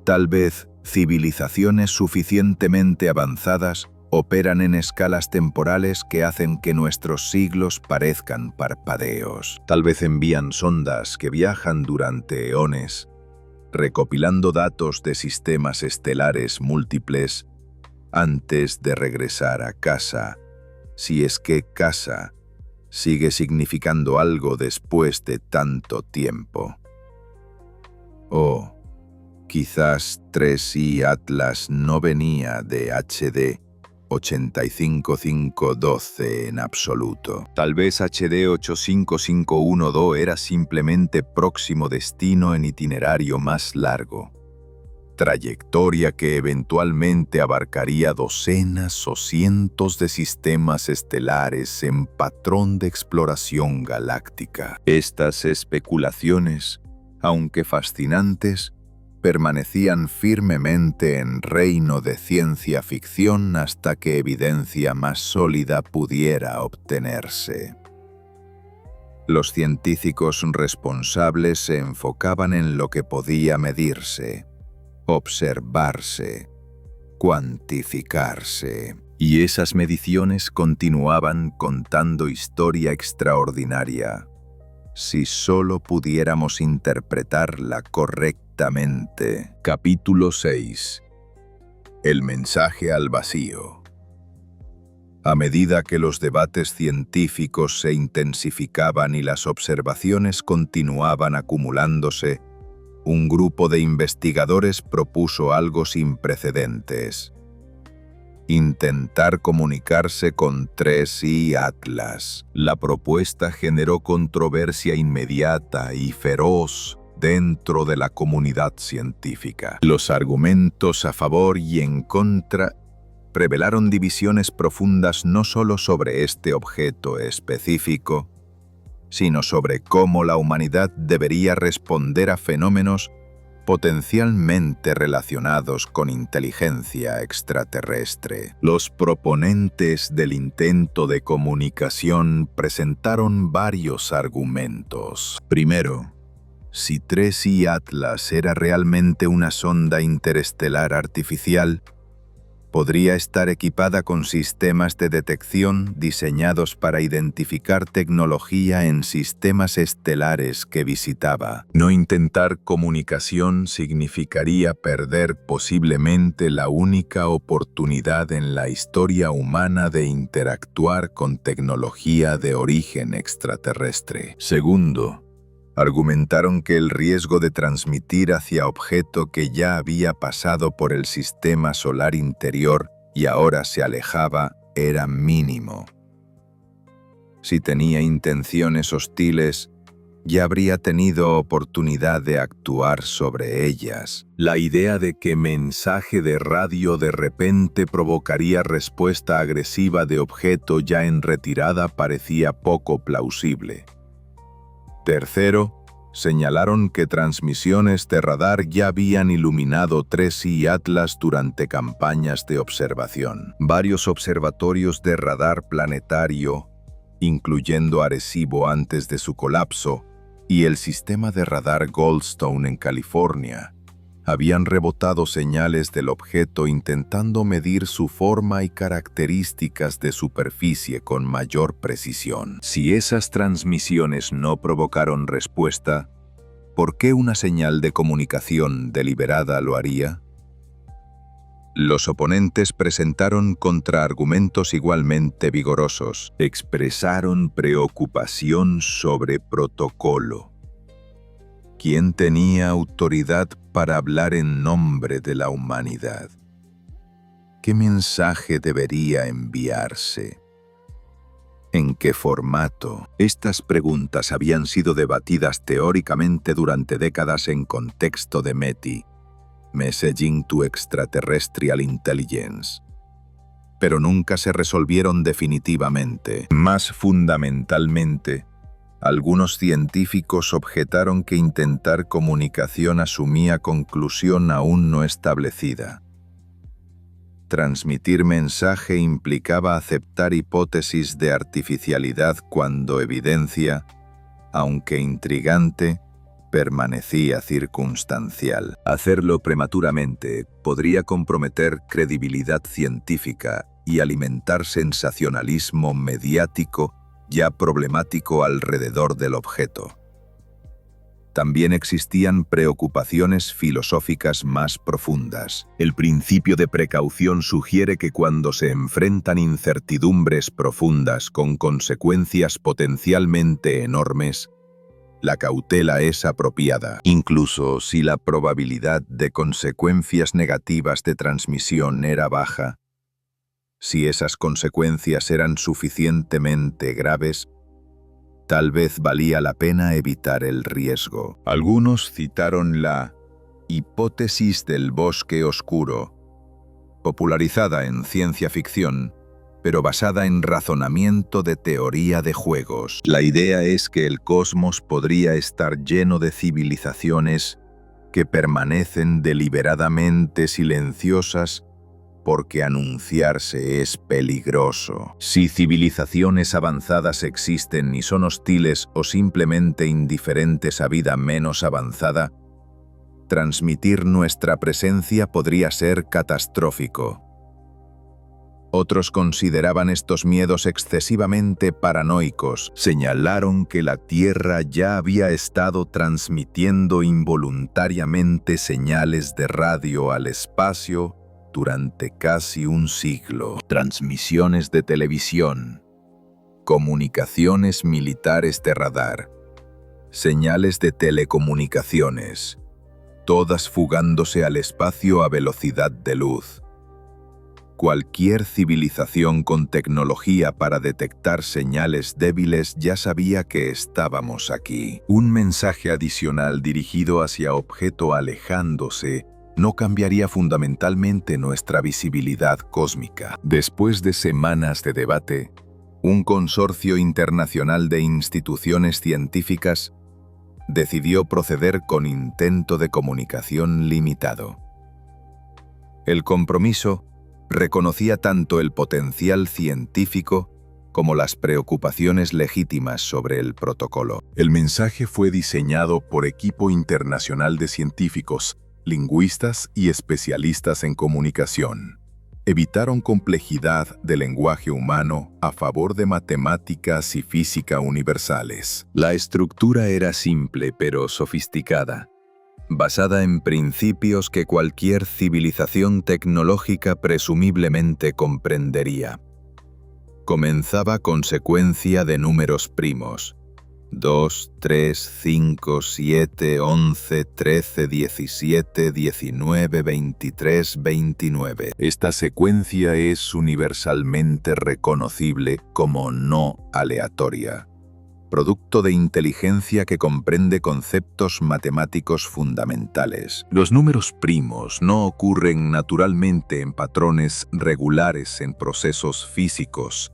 Tal vez civilizaciones suficientemente avanzadas operan en escalas temporales que hacen que nuestros siglos parezcan parpadeos. Tal vez envían sondas que viajan durante eones, recopilando datos de sistemas estelares múltiples antes de regresar a casa, si es que casa sigue significando algo después de tanto tiempo. O quizás 3i Atlas no venía de HD 85512 en absoluto. Tal vez HD 85512 era simplemente próximo destino en itinerario más largo. Trayectoria que eventualmente abarcaría docenas o cientos de sistemas estelares en patrón de exploración galáctica. Estas especulaciones, aunque fascinantes, permanecían firmemente en reino de ciencia ficción hasta que evidencia más sólida pudiera obtenerse. Los científicos responsables se enfocaban en lo que podía medirse, observarse, cuantificarse. Y esas mediciones continuaban contando historia extraordinaria, si solo pudiéramos interpretarla correctamente. Capítulo 6. El mensaje al vacío. A medida que los debates científicos se intensificaban y las observaciones continuaban acumulándose, un grupo de investigadores propuso algo sin precedentes: intentar comunicarse con 3i Atlas. La propuesta generó controversia inmediata y feroz dentro de la comunidad científica. Los argumentos a favor y en contra revelaron divisiones profundas no solo sobre este objeto específico, sino sobre cómo la humanidad debería responder a fenómenos potencialmente relacionados con inteligencia extraterrestre. Los proponentes del intento de comunicación presentaron varios argumentos. Primero, si 3I Atlas era realmente una sonda interestelar artificial, podría estar equipada con sistemas de detección diseñados para identificar tecnología en sistemas estelares que visitaba. No intentar comunicación significaría perder posiblemente la única oportunidad en la historia humana de interactuar con tecnología de origen extraterrestre. Segundo, argumentaron que el riesgo de transmitir hacia objeto que ya había pasado por el sistema solar interior y ahora se alejaba era mínimo. Si tenía intenciones hostiles, ya habría tenido oportunidad de actuar sobre ellas. La idea de que mensaje de radio de repente provocaría respuesta agresiva de objeto ya en retirada parecía poco plausible. Tercero, señalaron que transmisiones de radar ya habían iluminado 3I Atlas durante campañas de observación. Varios observatorios de radar planetario, incluyendo Arecibo antes de su colapso, y el sistema de radar Goldstone en California, habían rebotado señales del objeto intentando medir su forma y características de superficie con mayor precisión. Si esas transmisiones no provocaron respuesta, ¿por qué una señal de comunicación deliberada lo haría? Los oponentes presentaron contraargumentos igualmente vigorosos. Expresaron preocupación sobre protocolo. ¿Quién tenía autoridad para hablar en nombre de la humanidad? ¿Qué mensaje debería enviarse? ¿En qué formato? Estas preguntas habían sido debatidas teóricamente durante décadas en contexto de METI, Messaging to Extraterrestrial Intelligence, pero nunca se resolvieron definitivamente. Más fundamentalmente, algunos científicos objetaron que intentar comunicación asumía conclusión aún no establecida. Transmitir mensaje implicaba aceptar hipótesis de artificialidad cuando evidencia, aunque intrigante, permanecía circunstancial. Hacerlo prematuramente podría comprometer credibilidad científica y alimentar sensacionalismo mediático ya problemático alrededor del objeto. También existían preocupaciones filosóficas más profundas. El principio de precaución sugiere que cuando se enfrentan incertidumbres profundas con consecuencias potencialmente enormes, la cautela es apropiada, incluso si la probabilidad de consecuencias negativas de transmisión era baja. Si esas consecuencias eran suficientemente graves, tal vez valía la pena evitar el riesgo. Algunos citaron la hipótesis del bosque oscuro, popularizada en ciencia ficción, pero basada en razonamiento de teoría de juegos. La idea es que el cosmos podría estar lleno de civilizaciones que permanecen deliberadamente silenciosas porque anunciarse es peligroso. Si civilizaciones avanzadas existen y son hostiles o simplemente indiferentes a vida menos avanzada, transmitir nuestra presencia podría ser catastrófico. Otros consideraban estos miedos excesivamente paranoicos. Señalaron que la Tierra ya había estado transmitiendo involuntariamente señales de radio al espacio durante casi un siglo. Transmisiones de televisión, comunicaciones militares de radar, señales de telecomunicaciones, todas fugándose al espacio a velocidad de luz. Cualquier civilización con tecnología para detectar señales débiles ya sabía que estábamos aquí. Un mensaje adicional dirigido hacia objeto alejándose no cambiaría fundamentalmente nuestra visibilidad cósmica. Después de semanas de debate, un consorcio internacional de instituciones científicas decidió proceder con intento de comunicación limitado. El compromiso reconocía tanto el potencial científico como las preocupaciones legítimas sobre el protocolo. El mensaje fue diseñado por equipo internacional de científicos, lingüistas y especialistas en comunicación. Evitaron complejidad del lenguaje humano a favor de matemáticas y física universales. La estructura era simple pero sofisticada, basada en principios que cualquier civilización tecnológica presumiblemente comprendería. Comenzaba con secuencia de números primos: 2, 3, 5, 7, 11, 13, 17, 19, 23, 29. Esta secuencia es universalmente reconocible como no aleatoria, producto de inteligencia que comprende conceptos matemáticos fundamentales. Los números primos no ocurren naturalmente en patrones regulares en procesos físicos,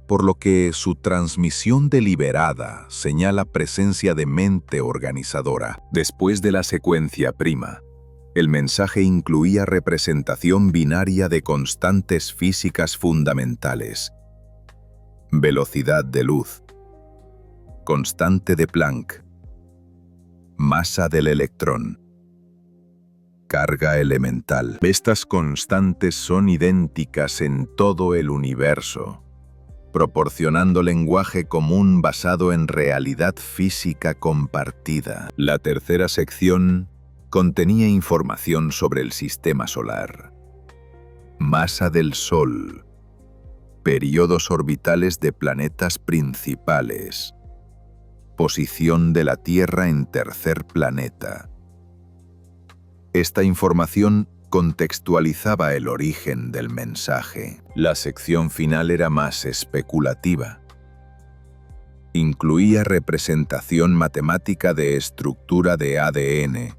por lo que su transmisión deliberada señala presencia de mente organizadora. Después de la secuencia prima, el mensaje incluía representación binaria de constantes físicas fundamentales: velocidad de luz, constante de Planck, masa del electrón, carga elemental. Estas constantes son idénticas en todo el universo, proporcionando lenguaje común basado en realidad física compartida. La tercera sección contenía información sobre el sistema solar, masa del Sol, periodos orbitales de planetas principales, posición de la Tierra en tercer planeta. Esta información contextualizaba el origen del mensaje. La sección final era más especulativa. Incluía representación matemática de estructura de ADN,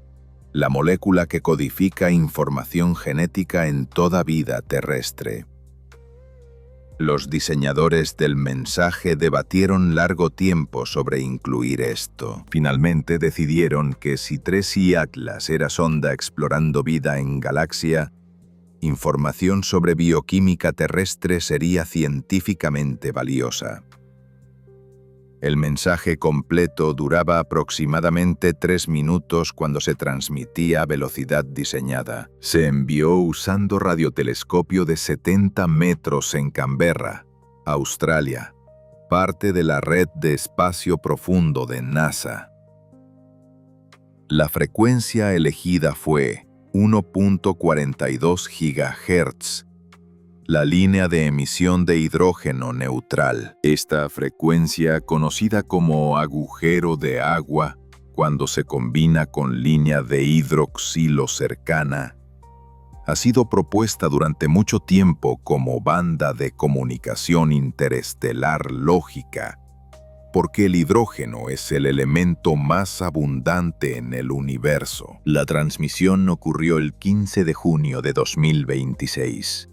la molécula que codifica información genética en toda vida terrestre. Los diseñadores del mensaje debatieron largo tiempo sobre incluir esto. Finalmente decidieron que si 3i Atlas era sonda explorando vida en galaxia, información sobre bioquímica terrestre sería científicamente valiosa. El mensaje completo duraba aproximadamente 3 minutos cuando se transmitía a velocidad diseñada. Se envió usando radiotelescopio de 70 metros en Canberra, Australia, parte de la red de espacio profundo de NASA. La frecuencia elegida fue 1.42 GHz, la línea de emisión de hidrógeno neutral. Esta frecuencia, conocida como agujero de agua, cuando se combina con línea de hidroxilo cercana, ha sido propuesta durante mucho tiempo como banda de comunicación interestelar lógica, porque el hidrógeno es el elemento más abundante en el universo. La transmisión ocurrió el 15 de junio de 2026.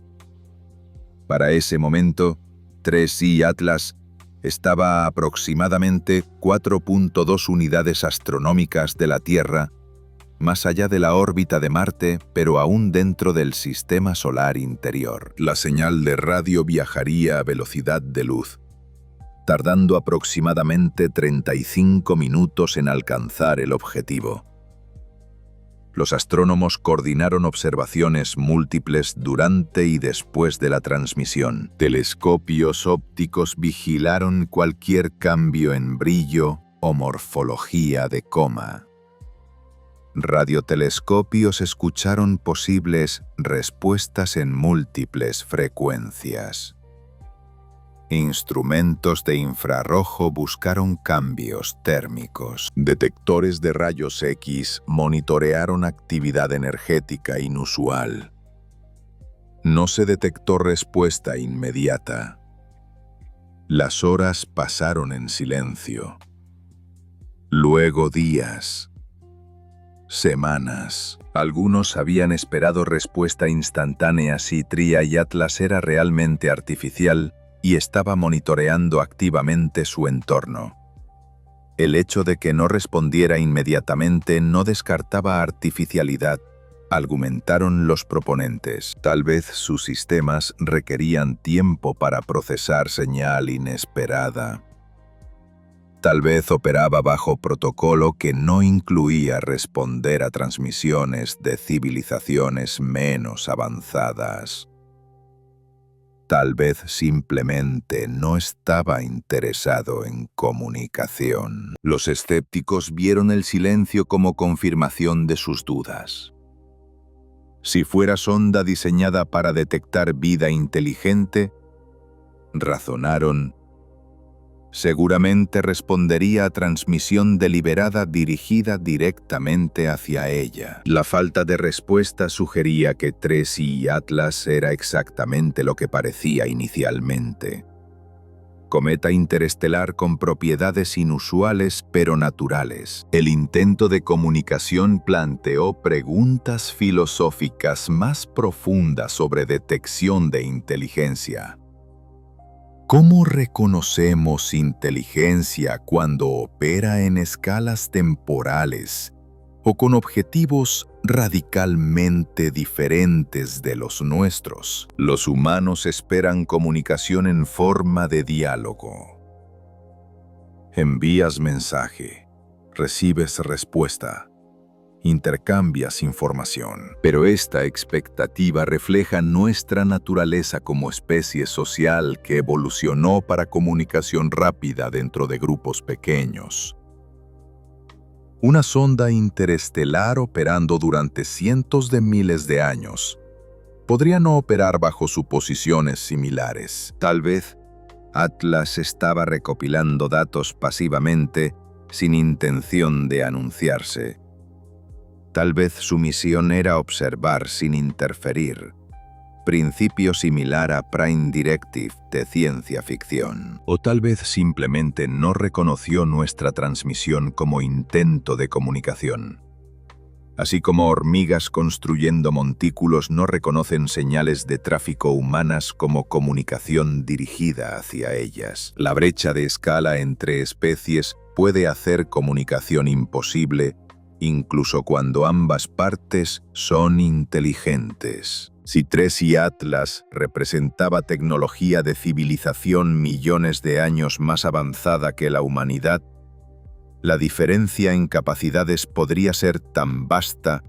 Para ese momento, 3i Atlas estaba a aproximadamente 4.2 unidades astronómicas de la Tierra, más allá de la órbita de Marte, pero aún dentro del sistema solar interior. La señal de radio viajaría a velocidad de luz, tardando aproximadamente 35 minutos en alcanzar el objetivo. Los astrónomos coordinaron observaciones múltiples durante y después de la transmisión. Telescopios ópticos vigilaron cualquier cambio en brillo o morfología de coma. Radiotelescopios escucharon posibles respuestas en múltiples frecuencias. Instrumentos de infrarrojo buscaron cambios térmicos. Detectores de rayos X monitorearon actividad energética inusual. No se detectó respuesta inmediata. Las horas pasaron en silencio. Luego días, semanas. Algunos habían esperado respuesta instantánea si 3i Atlas era realmente artificial y estaba monitoreando activamente su entorno. El hecho de que no respondiera inmediatamente no descartaba artificialidad, argumentaron los proponentes. Tal vez sus sistemas requerían tiempo para procesar señal inesperada. Tal vez operaba bajo protocolo que no incluía responder a transmisiones de civilizaciones menos avanzadas. Tal vez simplemente no estaba interesado en comunicación. Los escépticos vieron el silencio como confirmación de sus dudas. Si fuera sonda diseñada para detectar vida inteligente, razonaron, seguramente respondería a transmisión deliberada dirigida directamente hacia ella. La falta de respuesta sugería que Tracy y Atlas era exactamente lo que parecía inicialmente. Cometa interestelar con propiedades inusuales pero naturales. El intento de comunicación planteó preguntas filosóficas más profundas sobre detección de inteligencia. ¿Cómo reconocemos inteligencia cuando opera en escalas temporales o con objetivos radicalmente diferentes de los nuestros? Los humanos esperan comunicación en forma de diálogo. Envías mensaje, recibes respuesta, intercambias información. Pero esta expectativa refleja nuestra naturaleza como especie social que evolucionó para comunicación rápida dentro de grupos pequeños. Una sonda interestelar operando durante cientos de miles de años podría no operar bajo suposiciones similares. Tal vez Atlas estaba recopilando datos pasivamente sin intención de anunciarse. Tal vez su misión era observar sin interferir, principio similar a Prime Directive de ciencia ficción. O tal vez simplemente no reconoció nuestra transmisión como intento de comunicación. Así como hormigas construyendo montículos no reconocen señales de tráfico humanas como comunicación dirigida hacia ellas. La brecha de escala entre especies puede hacer comunicación imposible, incluso cuando ambas partes son inteligentes. Si Tracy Atlas representaba tecnología de civilización millones de años más avanzada que la humanidad, la diferencia en capacidades podría ser tan vasta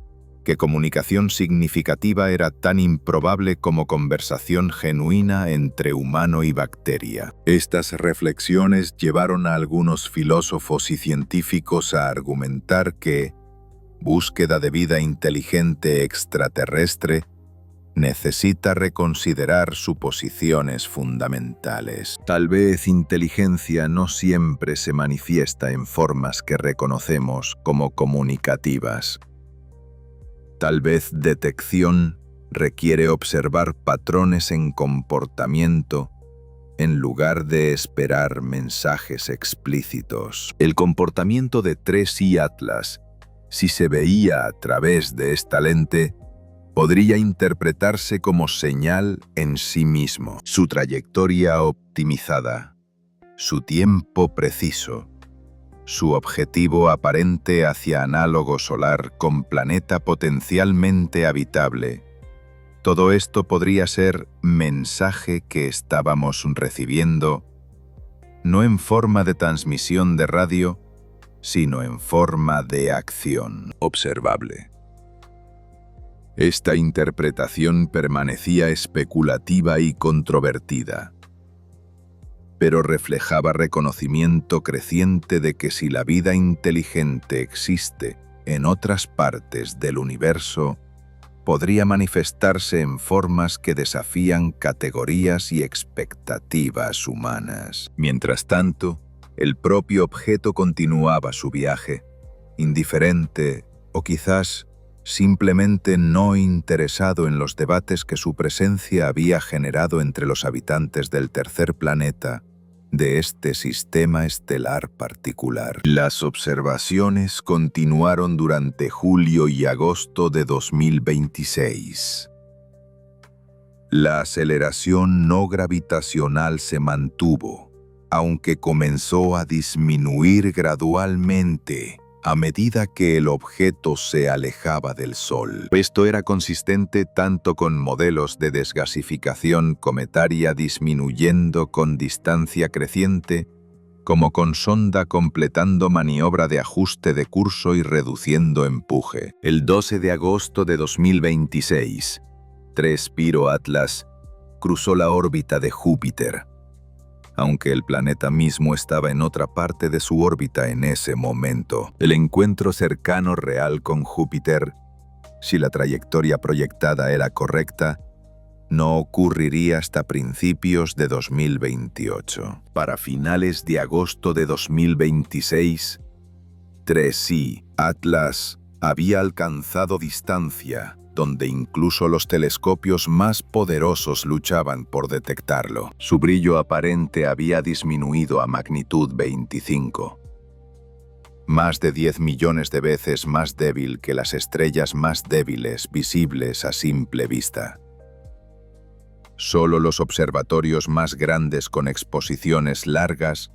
que comunicación significativa era tan improbable como conversación genuina entre humano y bacteria. Estas reflexiones llevaron a algunos filósofos y científicos a argumentar que búsqueda de vida inteligente extraterrestre necesita reconsiderar suposiciones fundamentales. Tal vez inteligencia no siempre se manifiesta en formas que reconocemos como comunicativas. Tal vez detección requiere observar patrones en comportamiento en lugar de esperar mensajes explícitos. El comportamiento de Tracy Atlas, si se veía a través de esta lente, podría interpretarse como señal en sí mismo. Su trayectoria optimizada, su tiempo preciso, su objetivo aparente hacia análogo solar con planeta potencialmente habitable. Todo esto podría ser mensaje que estábamos recibiendo, no en forma de transmisión de radio, sino en forma de acción observable. Esta interpretación permanecía especulativa y controvertida, pero reflejaba reconocimiento creciente de que si la vida inteligente existe en otras partes del universo, podría manifestarse en formas que desafían categorías y expectativas humanas. Mientras tanto, el propio objeto continuaba su viaje, indiferente o quizás simplemente no interesado en los debates que su presencia había generado entre los habitantes del tercer planeta de este sistema estelar particular. Las observaciones continuaron durante julio y agosto de 2026. La aceleración no gravitacional se mantuvo, aunque comenzó a disminuir gradualmente a medida que el objeto se alejaba del Sol. Esto era consistente tanto con modelos de desgasificación cometaria disminuyendo con distancia creciente, como con sonda completando maniobra de ajuste de curso y reduciendo empuje. El 12 de agosto de 2026, 3 Piro Atlas cruzó la órbita de Júpiter, aunque el planeta mismo estaba en otra parte de su órbita en ese momento. El encuentro cercano real con Júpiter, si la trayectoria proyectada era correcta, no ocurriría hasta principios de 2028. Para finales de agosto de 2026, 3I Atlas había alcanzado distancia donde incluso los telescopios más poderosos luchaban por detectarlo. Su brillo aparente había disminuido a magnitud 25. Más de 10 millones de veces más débil que las estrellas más débiles visibles a simple vista. Solo los observatorios más grandes con exposiciones largas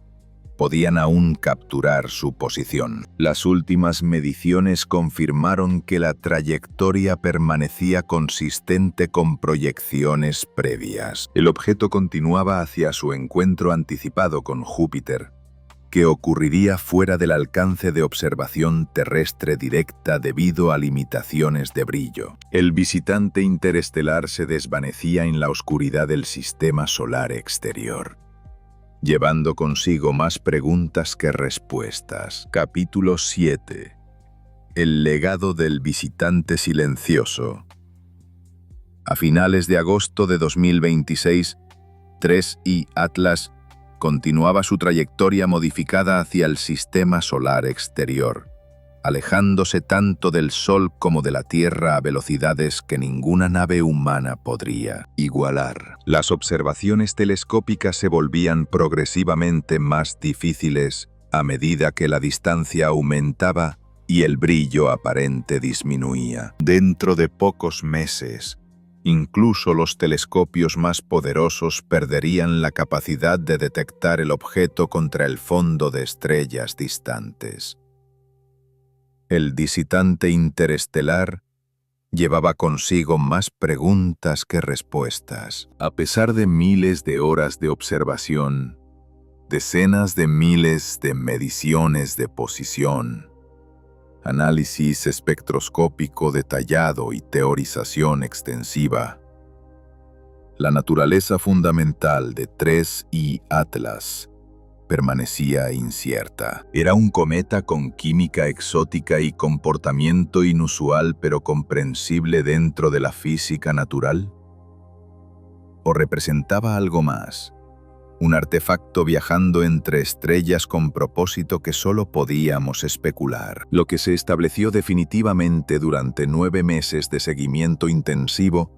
podían aún capturar su posición. Las últimas mediciones confirmaron que la trayectoria permanecía consistente con proyecciones previas. El objeto continuaba hacia su encuentro anticipado con Júpiter, que ocurriría fuera del alcance de observación terrestre directa debido a limitaciones de brillo. El visitante interestelar se desvanecía en la oscuridad del sistema solar exterior, llevando consigo más preguntas que respuestas. Capítulo 7. El legado del visitante silencioso. A finales de agosto de 2026, 3I Atlas continuaba su trayectoria modificada hacia el sistema solar exterior, alejándose tanto del Sol como de la Tierra a velocidades que ninguna nave humana podría igualar. Las observaciones telescópicas se volvían progresivamente más difíciles a medida que la distancia aumentaba y el brillo aparente disminuía. Dentro de pocos meses, incluso los telescopios más poderosos perderían la capacidad de detectar el objeto contra el fondo de estrellas distantes. El visitante interestelar llevaba consigo más preguntas que respuestas. A pesar de miles de horas de observación, decenas de miles de mediciones de posición, análisis espectroscópico detallado y teorización extensiva, la naturaleza fundamental de 3I Atlas permanecía incierta. ¿Era un cometa con química exótica y comportamiento inusual pero comprensible dentro de la física natural? ¿O representaba algo más? Un artefacto viajando entre estrellas con propósito que solo podíamos especular. Lo que se estableció definitivamente durante 9 meses de seguimiento intensivo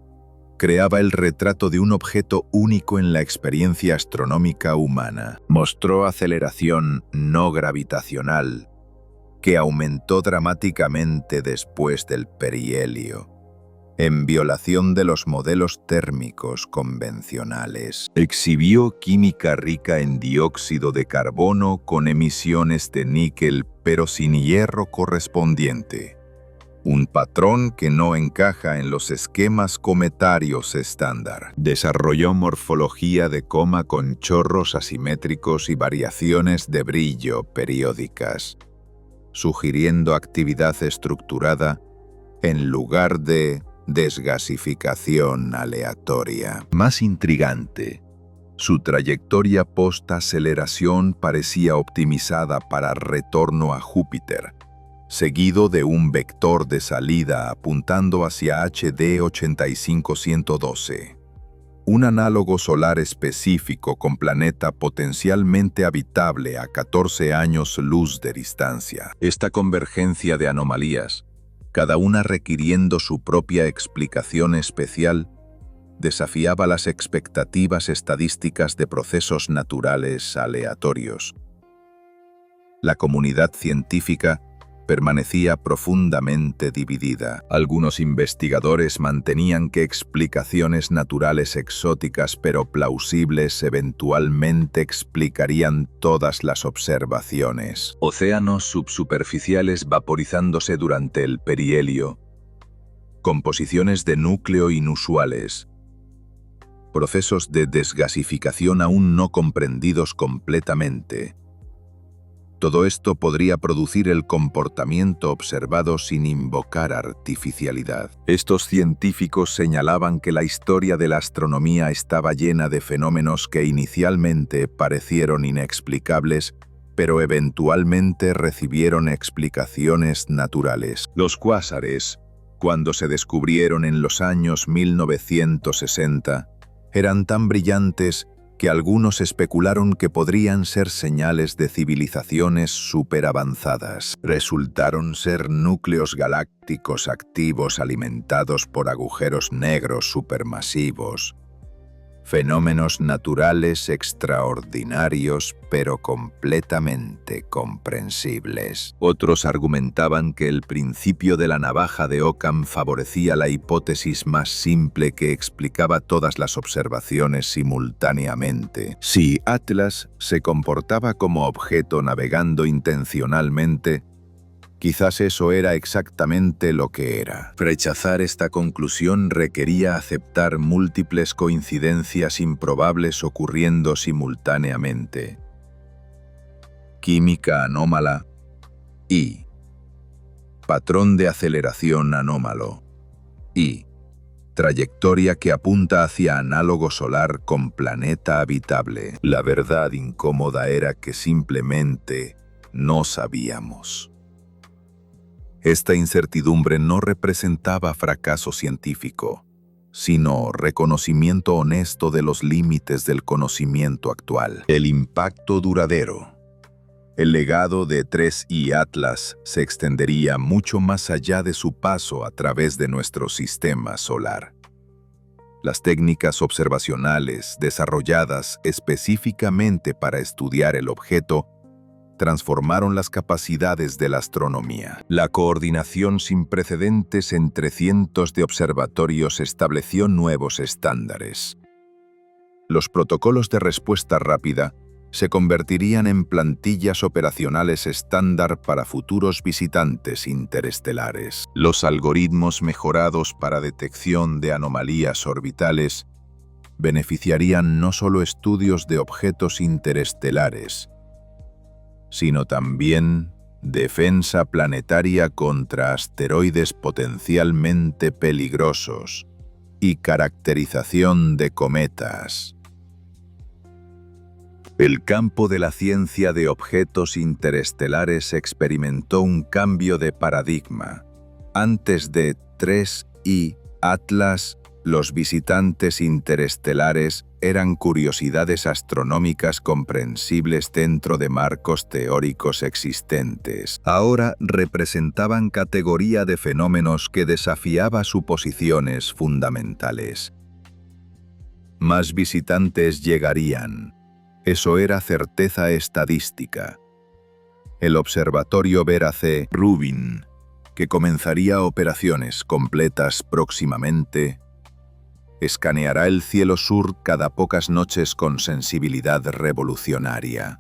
creaba el retrato de un objeto único en la experiencia astronómica humana. Mostró aceleración no gravitacional, que aumentó dramáticamente después del perihelio, en violación de los modelos térmicos convencionales. Exhibió química rica en dióxido de carbono con emisiones de níquel pero sin hierro correspondiente. Un patrón que no encaja en los esquemas cometarios estándar. Desarrolló morfología de coma con chorros asimétricos y variaciones de brillo periódicas, sugiriendo actividad estructurada en lugar de desgasificación aleatoria. Más intrigante, su trayectoria post-aceleración parecía optimizada para retorno a Júpiter, seguido de un vector de salida apuntando hacia HD 85112, un análogo solar específico con planeta potencialmente habitable a 14 años luz de distancia. Esta convergencia de anomalías, cada una requiriendo su propia explicación especial, desafiaba las expectativas estadísticas de procesos naturales aleatorios. La comunidad científica permanecía profundamente dividida. Algunos investigadores mantenían que explicaciones naturales exóticas pero plausibles eventualmente explicarían todas las observaciones. Océanos subsuperficiales vaporizándose durante el perihelio, composiciones de núcleo inusuales, procesos de desgasificación aún no comprendidos completamente. Todo esto podría producir el comportamiento observado sin invocar artificialidad. Estos científicos señalaban que la historia de la astronomía estaba llena de fenómenos que inicialmente parecieron inexplicables, pero eventualmente recibieron explicaciones naturales. Los cuásares, cuando se descubrieron en los años 1960, eran tan brillantes que algunos especularon que podrían ser señales de civilizaciones superavanzadas. Resultaron ser núcleos galácticos activos alimentados por agujeros negros supermasivos. Fenómenos naturales extraordinarios, pero completamente comprensibles. Otros argumentaban que el principio de la navaja de Occam favorecía la hipótesis más simple que explicaba todas las observaciones simultáneamente. Si Atlas se comportaba como objeto navegando intencionalmente, quizás eso era exactamente lo que era. Rechazar esta conclusión requería aceptar múltiples coincidencias improbables ocurriendo simultáneamente. Química anómala y patrón de aceleración anómalo y trayectoria que apunta hacia análogo solar con planeta habitable. La verdad incómoda era que simplemente no sabíamos. Esta incertidumbre no representaba fracaso científico, sino reconocimiento honesto de los límites del conocimiento actual. El impacto duradero. El legado de 3I Atlas se extendería mucho más allá de su paso a través de nuestro sistema solar. Las técnicas observacionales desarrolladas específicamente para estudiar el objeto transformaron las capacidades de la astronomía. La coordinación sin precedentes entre cientos de observatorios estableció nuevos estándares. Los protocolos de respuesta rápida se convertirían en plantillas operacionales estándar para futuros visitantes interestelares. Los algoritmos mejorados para detección de anomalías orbitales beneficiarían no solo estudios de objetos interestelares, sino también defensa planetaria contra asteroides potencialmente peligrosos y caracterización de cometas. El campo de la ciencia de objetos interestelares experimentó un cambio de paradigma. Antes de 3I Atlas, los visitantes interestelares eran curiosidades astronómicas comprensibles dentro de marcos teóricos existentes. Ahora representaban categoría de fenómenos que desafiaba suposiciones fundamentales. Más visitantes llegarían. Eso era certeza estadística. El observatorio Vera C. Rubin, que comenzaría operaciones completas próximamente, escaneará el cielo sur cada pocas noches con sensibilidad revolucionaria.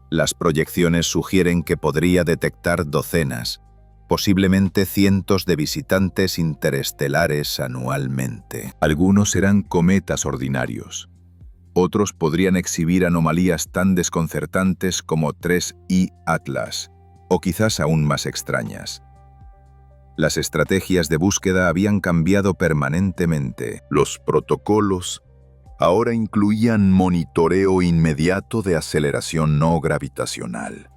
Las proyecciones sugieren que podría detectar docenas, posiblemente cientos de visitantes interestelares anualmente. Algunos serán cometas ordinarios. Otros podrían exhibir anomalías tan desconcertantes como 3I Atlas, o quizás aún más extrañas. Las estrategias de búsqueda habían cambiado permanentemente. Los protocolos ahora incluían monitoreo inmediato de aceleración no gravitacional,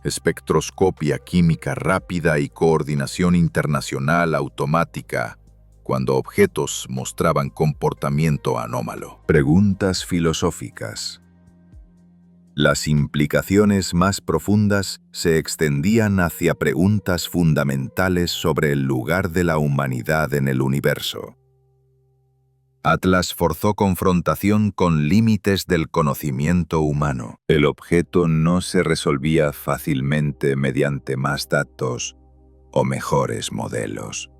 espectroscopia química rápida y coordinación internacional automática cuando objetos mostraban comportamiento anómalo. Preguntas filosóficas. Las implicaciones más profundas se extendían hacia preguntas fundamentales sobre el lugar de la humanidad en el universo. Atlas forzó confrontación con límites del conocimiento humano. El objeto no se resolvía fácilmente mediante más datos o mejores modelos.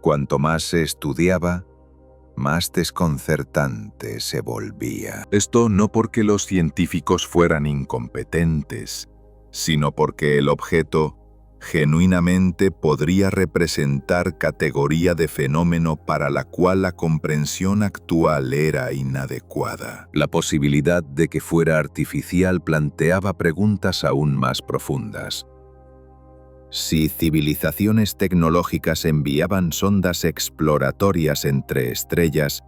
Cuanto más se estudiaba, más desconcertante se volvía. Esto no porque los científicos fueran incompetentes, sino porque el objeto genuinamente podría representar categoría de fenómeno para la cual la comprensión actual era inadecuada. La posibilidad de que fuera artificial planteaba preguntas aún más profundas. Si civilizaciones tecnológicas enviaban sondas exploratorias entre estrellas,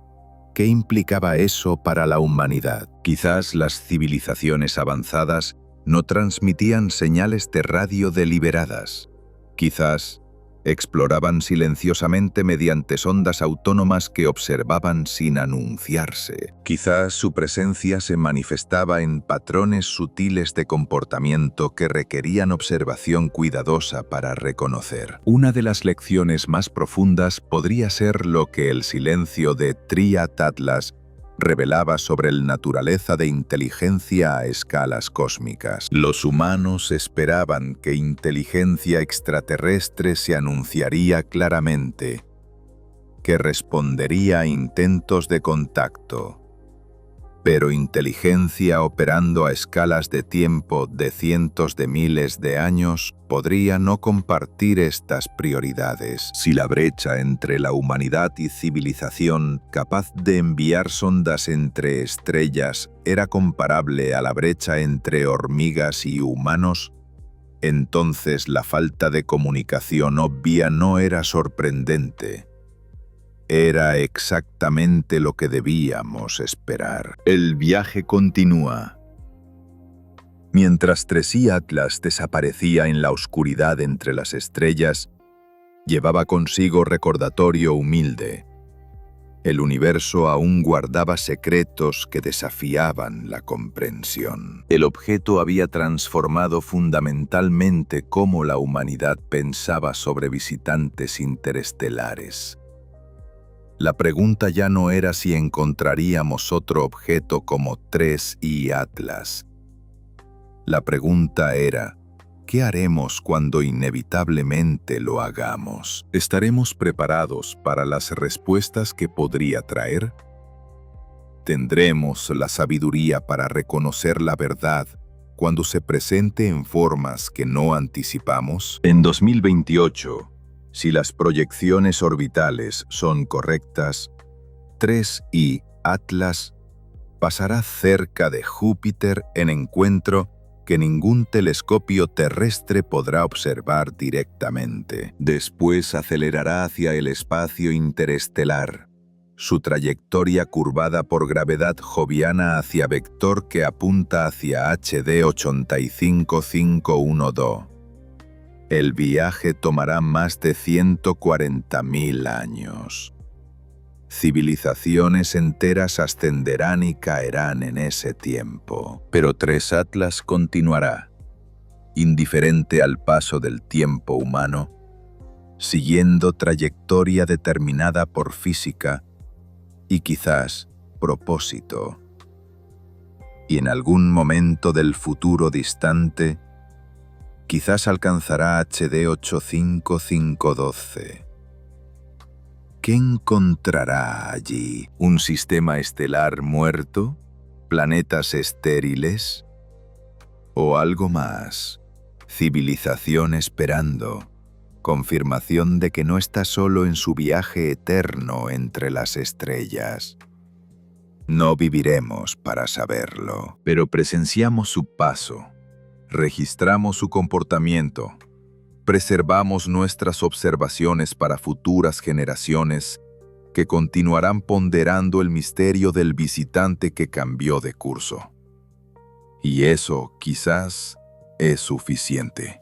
¿qué implicaba eso para la humanidad? Quizás las civilizaciones avanzadas no transmitían señales de radio deliberadas. Quizás exploraban silenciosamente mediante sondas autónomas que observaban sin anunciarse. Quizás su presencia se manifestaba en patrones sutiles de comportamiento que requerían observación cuidadosa para reconocer. Una de las lecciones más profundas podría ser lo que el silencio de Triad Atlas revelaba sobre la naturaleza de inteligencia a escalas cósmicas. Los humanos esperaban que inteligencia extraterrestre se anunciaría claramente, que respondería a intentos de contacto. Pero inteligencia operando a escalas de tiempo de cientos de miles de años podría no compartir estas prioridades. Si la brecha entre la humanidad y civilización capaz de enviar sondas entre estrellas era comparable a la brecha entre hormigas y humanos, entonces la falta de comunicación obvia no era sorprendente. Era exactamente lo que debíamos esperar. El viaje continúa. Mientras Tracy Atlas desaparecía en la oscuridad entre las estrellas, llevaba consigo recordatorio humilde. El universo aún guardaba secretos que desafiaban la comprensión. El objeto había transformado fundamentalmente cómo la humanidad pensaba sobre visitantes interestelares. La pregunta ya no era si encontraríamos otro objeto como Tracy Atlas. La pregunta era, ¿qué haremos cuando inevitablemente lo hagamos? ¿Estaremos preparados para las respuestas que podría traer? ¿Tendremos la sabiduría para reconocer la verdad cuando se presente en formas que no anticipamos? En 2028, si las proyecciones orbitales son correctas, Tracy Atlas pasará cerca de Júpiter en encuentro que ningún telescopio terrestre podrá observar directamente. Después acelerará hacia el espacio interestelar, su trayectoria curvada por gravedad joviana hacia vector que apunta hacia HD 85512. El viaje tomará más de 140.000 años. Civilizaciones enteras ascenderán y caerán en ese tiempo. Pero Tracy Atlas continuará, indiferente al paso del tiempo humano, siguiendo trayectoria determinada por física y quizás propósito. Y en algún momento del futuro distante, quizás alcanzará HD 85512. ¿Qué encontrará allí? ¿Un sistema estelar muerto? ¿Planetas estériles? ¿O algo más? Civilización esperando. Confirmación de que no está solo en su viaje eterno entre las estrellas. No viviremos para saberlo, pero presenciamos su paso. Registramos su comportamiento, preservamos nuestras observaciones para futuras generaciones que continuarán ponderando el misterio del visitante que cambió de curso. Y eso quizás es suficiente.